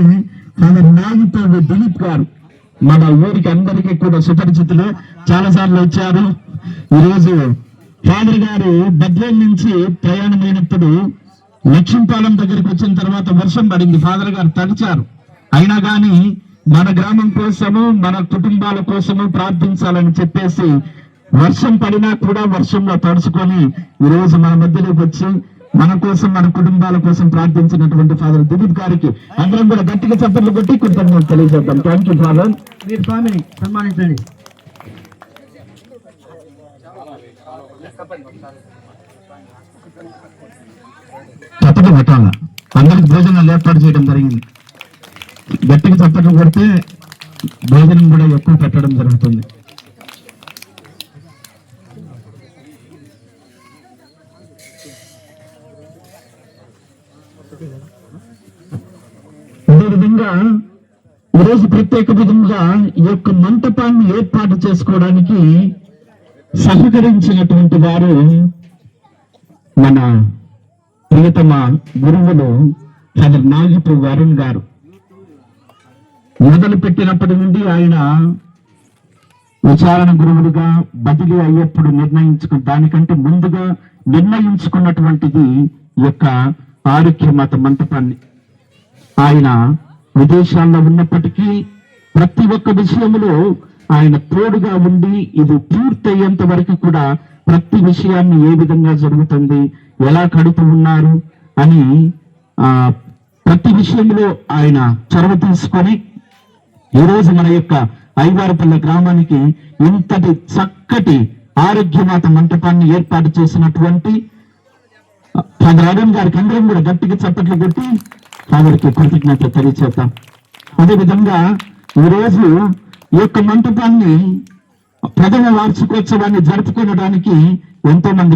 ఫాదర్ నాగితోడు దిలీప్ గారు మన ఊరికి అందరికీ కూడా సుపరిచితులు, చాలా సార్లు వచ్చారు. ఈరోజు ఫాదర్ గారు బద్వేల్ నుంచి ప్రయాణమైనప్పుడు లక్ష్మీపాలెం దగ్గరికి వచ్చిన తర్వాత వర్షం పడింది. ఫాదర్ గారు తడిచారు. అయినా కానీ మన గ్రామం కోసము మన కుటుంబాల కోసము ప్రార్థించాలని చెప్పేసి వర్షం పడినా కూడా వర్షంలో తడుచుకొని ఈరోజు మన మధ్యలోకి వచ్చి మన కోసం మన కుటుంబాల కోసం ప్రార్థించినటువంటి ఫాదర్ దిలీప్ గారికి అందరం కూడా గట్టిగా చప్పట్లు కొట్టి కృతజ్ఞతలు తెలియజేద్దాం. Thank you father. మీరు స్వామిని సన్మానించండి. చప్పట్లు కొట్టాల, అందరికి భోజనాలు ఏర్పాటు చేయడం జరిగింది. గట్టిగా చప్పట్లు కొడితే భోజనం కూడా ఎక్కువ పెట్టడం జరుగుతుంది. అదేవిధంగా ఈరోజు ప్రత్యేక విధంగా ఈ యొక్క మంటపాన్ని ఏర్పాటు చేసుకోవడానికి సహకరించినటువంటి వారు మన ప్రియతమ గురువులు ఫాదర్ నాగిపు వరుణ్ గారు. మొదలు పెట్టినప్పటి నుండి ఆయన విచారణ గురువులుగా బదిలీ అయ్యేప్పుడు దానికంటే ముందుగా నిర్ణయించుకున్నటువంటిది ఈ యొక్క ఆరోగ్యమాత మంటపాన్ని. ఆయన విదేశాల్లో ఉన్నప్పటికీ ప్రతి ఒక్క విషయంలో ఆయన తోడుగా ఉండి ఇది పూర్తయ్యేంత వరకు కూడా ప్రతి విషయాన్ని ఏ విధంగా జరుగుతుంది, ఎలా కడుతూ ఉన్నారు అని ప్రతి విషయంలో ఆయన చొరవ తీసుకొని ఈరోజు మన యొక్క ఐవారపల్లె గ్రామానికి ఇంతటి చక్కటి ఆరోగ్యమాత మంటపాన్ని ఏర్పాటు చేసినటువంటి ఫాదర్ ఆడమ్ గారికి అందరం కూడా గట్టిగా చప్పట్లు కొట్టి ఫాదర్కి కృతజ్ఞత తెలియచేద్దాం. అదేవిధంగా ఈరోజు ఈ యొక్క మంటపాన్ని ప్రథమ వార్షికోత్సవాన్ని జరుపుకోవడానికి ఎంతో మంది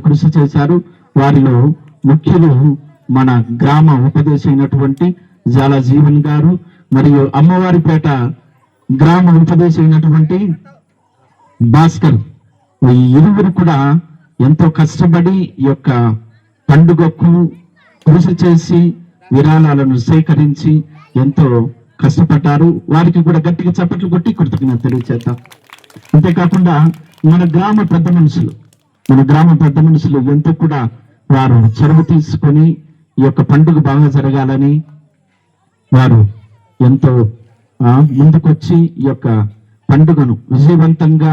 కృషి చేశారు. వారిలో ముఖ్యులు మన గ్రామ ఉపదేశం అయినటువంటి జాల జీవన్ గారు మరియు అమ్మవారిపేట గ్రామ ఉపదేశం అయినటువంటి భాస్కర్. ఈ ఇరువురు కూడా ఎంతో కష్టపడి ఈ యొక్క పండుగకు కృషి చేసి విరాళాలను సేకరించి ఎంతో కష్టపడ్డారు. వారికి కూడా గట్టిగా చప్పట్లు కొట్టి కృతజ్ఞత తెలియచేద్దాం. అంతేకాకుండా మన గ్రామ పెద్ద మనుషులు ఎంతో కూడా వారు చొరవ తీసుకొని ఈ యొక్క పండుగ బాగా జరగాలని వారు ఎంతో ముందుకొచ్చి ఈ యొక్క పండుగను విజయవంతంగా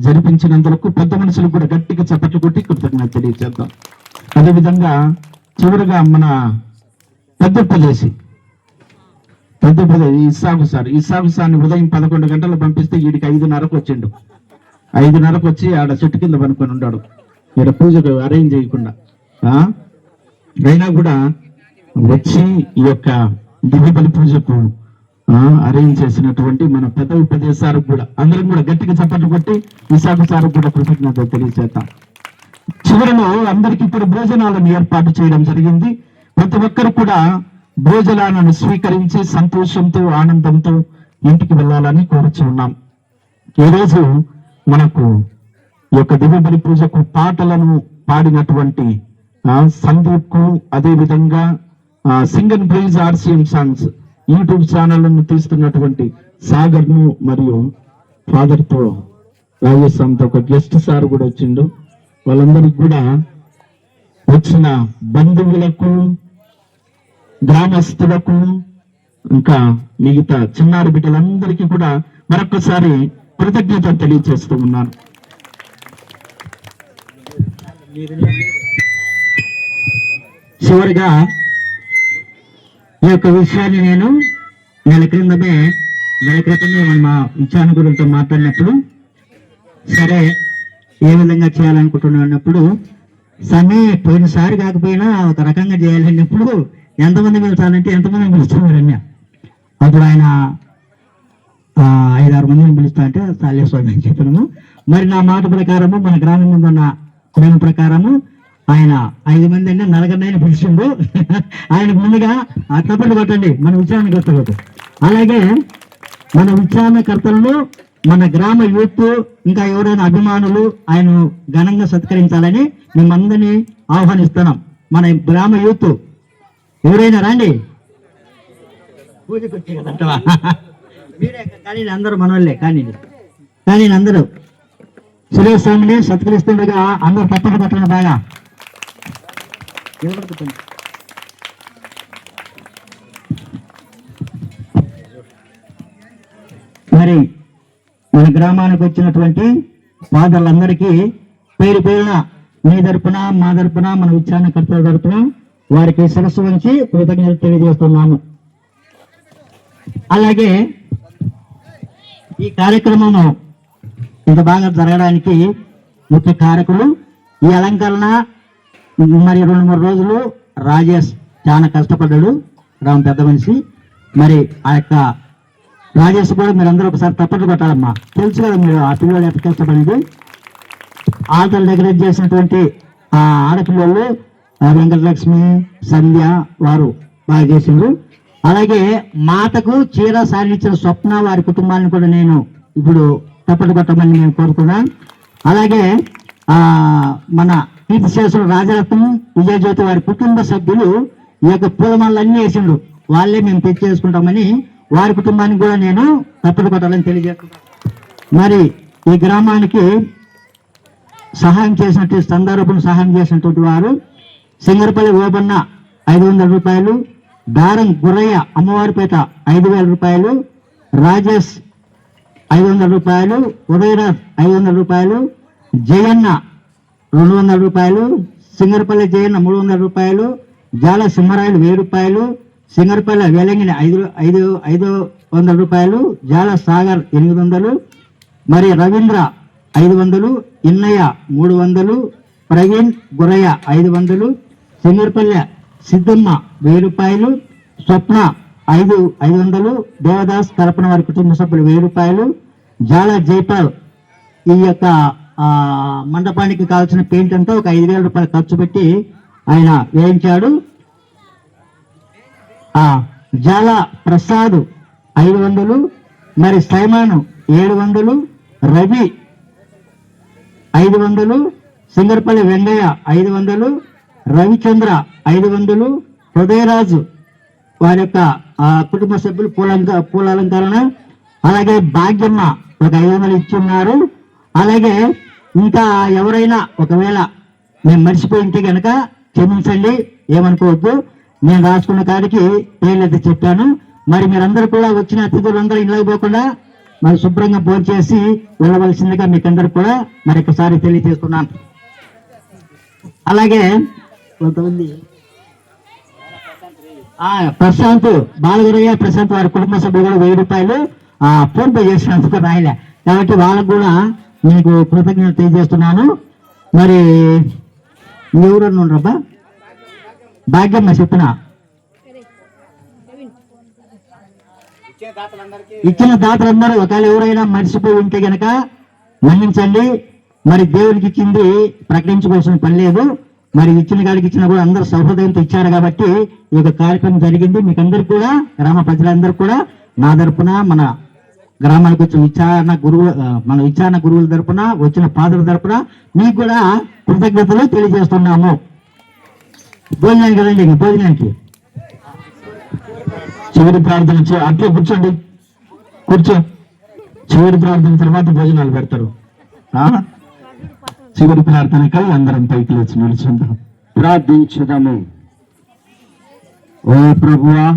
జరిపించినందుకు పెద్ద మనుషులు కూడా గట్టిగా చప్పట్లు కొట్టి కృతజ్ఞత తెలియచేద్దాం. అదేవిధంగా చివరిగా మన పెద్దపల్లి ఇస్సాకు సార్ని ఉదయం 11 గంటలు పంపిస్తే వీడికి 5:30కు వచ్చిండు. 5:30కు వచ్చి ఆడ చెట్టు కింద పనుకొని ఉన్నాడు, ఇక్కడ పూజకు అరేంజ్ చేయకుండా. అయినా కూడా వచ్చి ఈ యొక్క దివ్యబలి పూజకు అరేంజ్ చేసినటువంటి మన పెద్ద ఉపదేశారు కూడా అందరం కూడా గట్టిగా చప్పట్లు కొట్టి ఇస్సాకు సార్ కూడా కృతజ్ఞత తెలియచేద్దాం. చివరిలో అందరికీ కూడా భోజనాలను ఏర్పాటు చేయడం జరిగింది. ప్రతి ఒక్కరు కూడా భోజనాలను స్వీకరించి సంతోషంతో ఆనందంతో ఇంటికి వెళ్ళాలని కోరుచు ఉన్నాం. ఈరోజు మనకు ఈ యొక్క దివ్యబలి పూజకు పాటలను పాడినటువంటి సందీప్ కు, అదే విధంగా sing and praise RCM songs YouTube ఛానళ్లను తీస్తున్నటువంటి సాగర్ ను మరియు ఫాదర్ తో రాజస్థాన్తో ఒక గెస్ట్ సార్ కూడా వచ్చిండు. వాళ్ళందరికీ కూడా వచ్చిన బంధువులకు, గ్రామస్తులకు, ఇంకా మిగతా చిన్నారి బిడ్డలందరికీ కూడా మరొకసారి కృతజ్ఞత తెలియజేస్తూ ఉన్నాను. చివరిగా ఈ యొక్క విషయాన్ని నేను నెల క్రితమే మా ఇచ్చానుగురులతో మాట్లాడినప్పుడు సరే ఏ విధంగా చేయాలనుకుంటున్నప్పుడు సమే పోయినసారి కాకపోయినా ఒక రకంగా చేయాలన్నప్పుడు ఎంతమంది పిలుస్తానంటే ఎంతమంది పిలుస్తున్నారన్న అప్పుడు ఆయన 5-6 మందిని పిలుస్తా అంటే సాల్యస్వామి అని చెప్పినాము. మరి నా మాట ప్రకారము మన గ్రామం ముందు ఉన్న ప్రేమ ప్రకారము ఆయన 5 మంది అంటే నలుగురినైనా పిలిచిండు. ఆయనకు ముందుగా తప్పటి కొట్టండి మన ఉత్సాహకర్తలకు. అలాగే మన ఉత్సాహకర్తలను మన గ్రామ యూత్ ఇంకా ఎవరైనా అభిమానులు ఆయన ఘనంగా సత్కరించాలని మేమందరినీ ఆహ్వానిస్తున్నాం. మన గ్రామ యూత్ ఎవరైనా రండి. పూజకు వచ్చే కదంటవా మీరే కానీ అందరూ మనోళ్ళే కానీ అందరూ సురేష్ స్వామిని సత్కరిస్తుండగా అందరూ తప్పక పట్టడం బాగా మరి మన గ్రామానికి వచ్చినటువంటి ఫాదర్లందరికీ పేరు పేరున మీ తరపున మా తరపున మన ఉచ్చారణకర్తల తరపున వారికి శిరస్సు వంచి కృతజ్ఞతలు తెలియజేస్తున్నాము. అలాగే ఈ కార్యక్రమము ఇంత బాగా జరగడానికి ముఖ్య కారకులు ఈ అలంకరణ మరి 2-3 రోజులు రాజేష్ చాలా కష్టపడ్డాడు, రామ పెద్ద మనిషి. మరి ఆ యొక్క రాజేష్ కూడా మీరందరూ ఒకసారి తప్పట్లు కొట్టాలమ్మా. తెలుసు కదా మీరు ఆ పిల్లలు ఎంత కష్టపడింది. ఆటలు డెకరేట్ చేసినటువంటి ఆ ఆడపిల్లలు వెంకటలక్ష్మి, సంధ్య వారు బాగా చేసిండ్రు. అలాగే మాటకు చీర సాధించిన స్వప్న వారి కుటుంబాన్ని కూడా నేను ఇప్పుడు తప్పట్లు కొట్టమని నేను కోరుకున్నాను. అలాగే మన కీర్తిశేషుడు రాజరత్నం, విజయజ్యోతి వారి కుటుంబ సభ్యులు ఈ యొక్క పూలమాలన్నీ వేసిండ్రు. వాళ్ళే మేము తెచ్చేసుకుంటామని వారి కుటుంబానికి కూడా నేను తప్పట్లు కొట్టాలని తెలియజేస్తున్నాను. మరి ఈ గ్రామానికి సహాయం చేసినట్టు సందర్భం సహాయం చేసినటువంటి వారు సింగరపల్లి ఓబన్న 500 రూపాయలు, దారం గుర్రయ్య అమ్మవారిపేట 5,000 రూపాయలు, రాజేష్ 500 రూపాయలు, ఉదయరాజ్ 500 రూపాయలు, జయన్న 200 రూపాయలు, సింగరపల్లి జయన్న 300 రూపాయలు, జాల సింహరాయలు 1000 రూపాయలు, సింగరపల్లి వెలంగిని 500 రూపాయలు, జాల సాగర్ 800, మరి రవీంద్ర 500, ఇన్నయ్య 300, ప్రవీణ్ గురయ్య 500, సింగరపల్లి సిద్ధమ్మ 1000 రూపాయలు, స్వప్న 500, దేవదాస్ కల్పన వారి కుటుంబ సభ్యులు 1000 రూపాయలు, జాల జైపాల్ ఈ యొక్క మండపానికి కావాల్సిన పెయింట్ అంతా ఒక 5,000 రూపాయలు ఖర్చు పెట్టి ఆయన వేయించాడు. జాల ప్రసాద్ 500, మరి సైమాను 700, రవి 500, సింగరపల్లి వెంగయ్య 500, రవిచంద్ర 500, హృదయరాజు వారి యొక్క కుటుంబ సభ్యులు పూల అలంకరణ, అలాగే భాగ్యమ్మ ఒక 500 ఇచ్చున్నారు. అలాగే ఇంకా ఎవరైనా ఒకవేళ నేను మర్చిపోయి ఉంటే కనుక క్షమించండి, ఏమనుకోవద్దు. నేను రాసుకున్న కాడికి పేర్లైతే చెప్పాను. మరి మీరందరూ కూడా వచ్చిన అతిథులందరూ ఇంట్లోకి పోకుండా మరి శుభ్రంగా భోజనం చేసి వెళ్ళవలసిందిగా మీకందరూ కూడా మరి ఒకసారి తెలియజేస్తున్నాను. అలాగే కొంతమంది ప్రశాంత్ బాలగురయ్య ప్రశాంత్ వారి కుటుంబ సభ్యులు కూడా 1000 రూపాయలు ఫోన్ పే చేసినందుకు రాయలే, కాబట్టి వాళ్ళకు కూడా మీకు కృతజ్ఞత తెలియజేస్తున్నాను. మరి ఎవరన్నా ఉండరబ్బా, భాగ్యమ్మ చెప్పిన ఇచ్చిన దాతలందరూ ఒకవేళ ఎవరైనా మర్చిపోయి ఉంటే గనక మన్నించండి. మరి దేవుడికి ఇచ్చింది ప్రకటించుకోవాల్సిన పని లేదు. మరి ఇచ్చిన కాడికి ఇచ్చినా కూడా అందరూ సౌహృదయంతో ఇచ్చారు కాబట్టి ఈ యొక్క కార్యక్రమం జరిగింది. మీకందరూ కూడా గ్రామ ప్రజలందరూ కూడా నా తరపున, మన గ్రామానికి వచ్చిన విచారణ గురువుల తరపున, వచ్చిన పాదుల తరపున మీకు కూడా కృతజ్ఞతలు తెలియజేస్తున్నాము. భోజనానికి కదండి, భోజనానికి చివరి ప్రార్థన అట్లే కూర్చోండి, చివరి ప్రార్థన తర్వాత భోజనాలు పెడతారు. చివరి ప్రార్థనకై అందరం పైకి లేచి నిలుచుందాం, ప్రార్థించుదాము. ఓ ప్రభువా,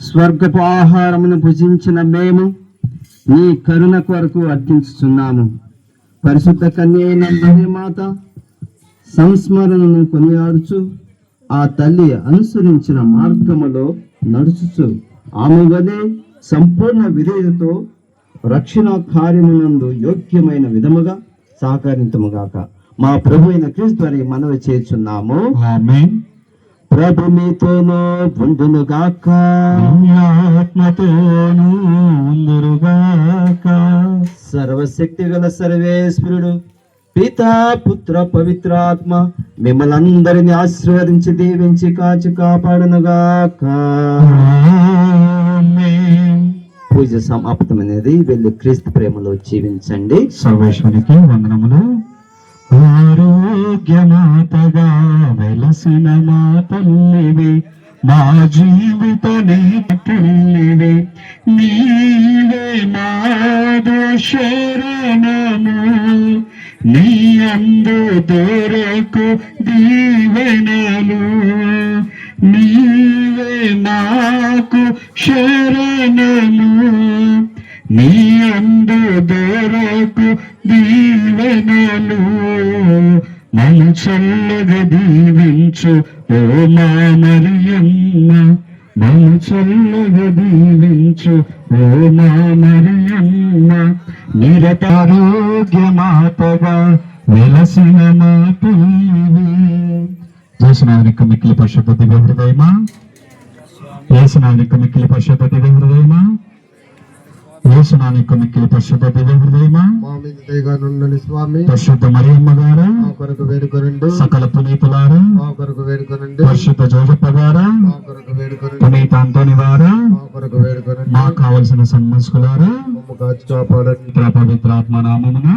స్వర్గపు ఆహారమును భుజించిన మేము నీ కరుణ కొరకు అర్థించుచున్నాము. పరిశుద్ధ కన్య అయిన మరియమాత సంస్మరణను కొనియాడుచు ఆ తల్లి అనుసరించిన మార్గములో నడుచుచు ఆమె వలె సంపూర్ణ విధేయతతో రక్షణ కార్యమునందు యోగ్యమైన విధముగా సహకరించముగాక. మా ప్రభు అయిన క్రీస్తు వారి మనవి చేస్తున్నాము. ఆమేన్. ప్రభు మీతోనూ ఉండునుగాక, ఆత్మతోనూ ఉందురుగాక. సర్వశక్తి గల సర్వేశ్వరుడు పితా పుత్ర పవిత్రాత్మ మిమ్మల్ని అందరినీ ఆశీర్వదించి దీవించి కాచి కాపాడునుగాక. ఆమేన్. పూజ సమాప్తమైనది. వెళ్ళి క్రీస్తు ప్రేమలో జీవించండి. సర్వేశ్వరికి వందనములు. ఆరోగ్యమాతగా వెలసిన మా తల్లివి, మా జీవిత నేతల్లివి, నీవే నాదు శరణము, నీ అందు దొరకు దీవెనలు, నీవే నాకు శరణము, నీ అందు దొరకు దీవెనలు, నన్ను చల్లగా దీవించు ఓ మా మరియమ్మ, నన్ను చల్లగా దీవించు ఓ మా మరియమ్మ, నిరతారోగ్యమాతగా వెలసిన మా తల్లివి. యేసునాథునికి మిక్కిలి పరిశుద్ధ దివ్య హృదయమా, యేసునాథునికి మిక్కిలి పరిశుద్ధ దివ్య హృదయమా, యేసునాథునికి మిక్కిలి పరిశుద్ధ దివ్య హృదయమా, మా మీద దయగా నుండండి స్వామి. పరిశుద్ధ మరియమ్మ గారా, మా కొరకు వేడుకొనండి. సకల పునీతులారా, మా కొరకు వేడుకొనండి. పరిశుద్ధ జోజప్ప గారా, మా కొరకు వేడుకొనండి. పునీత అంతోని వారా, మా కొరకు వేడుకొనండి. మాకు కావలసిన సన్మస్కులారా, మమ్ము కాచి కాపాడండి. పవిత్రాత్మ నామమున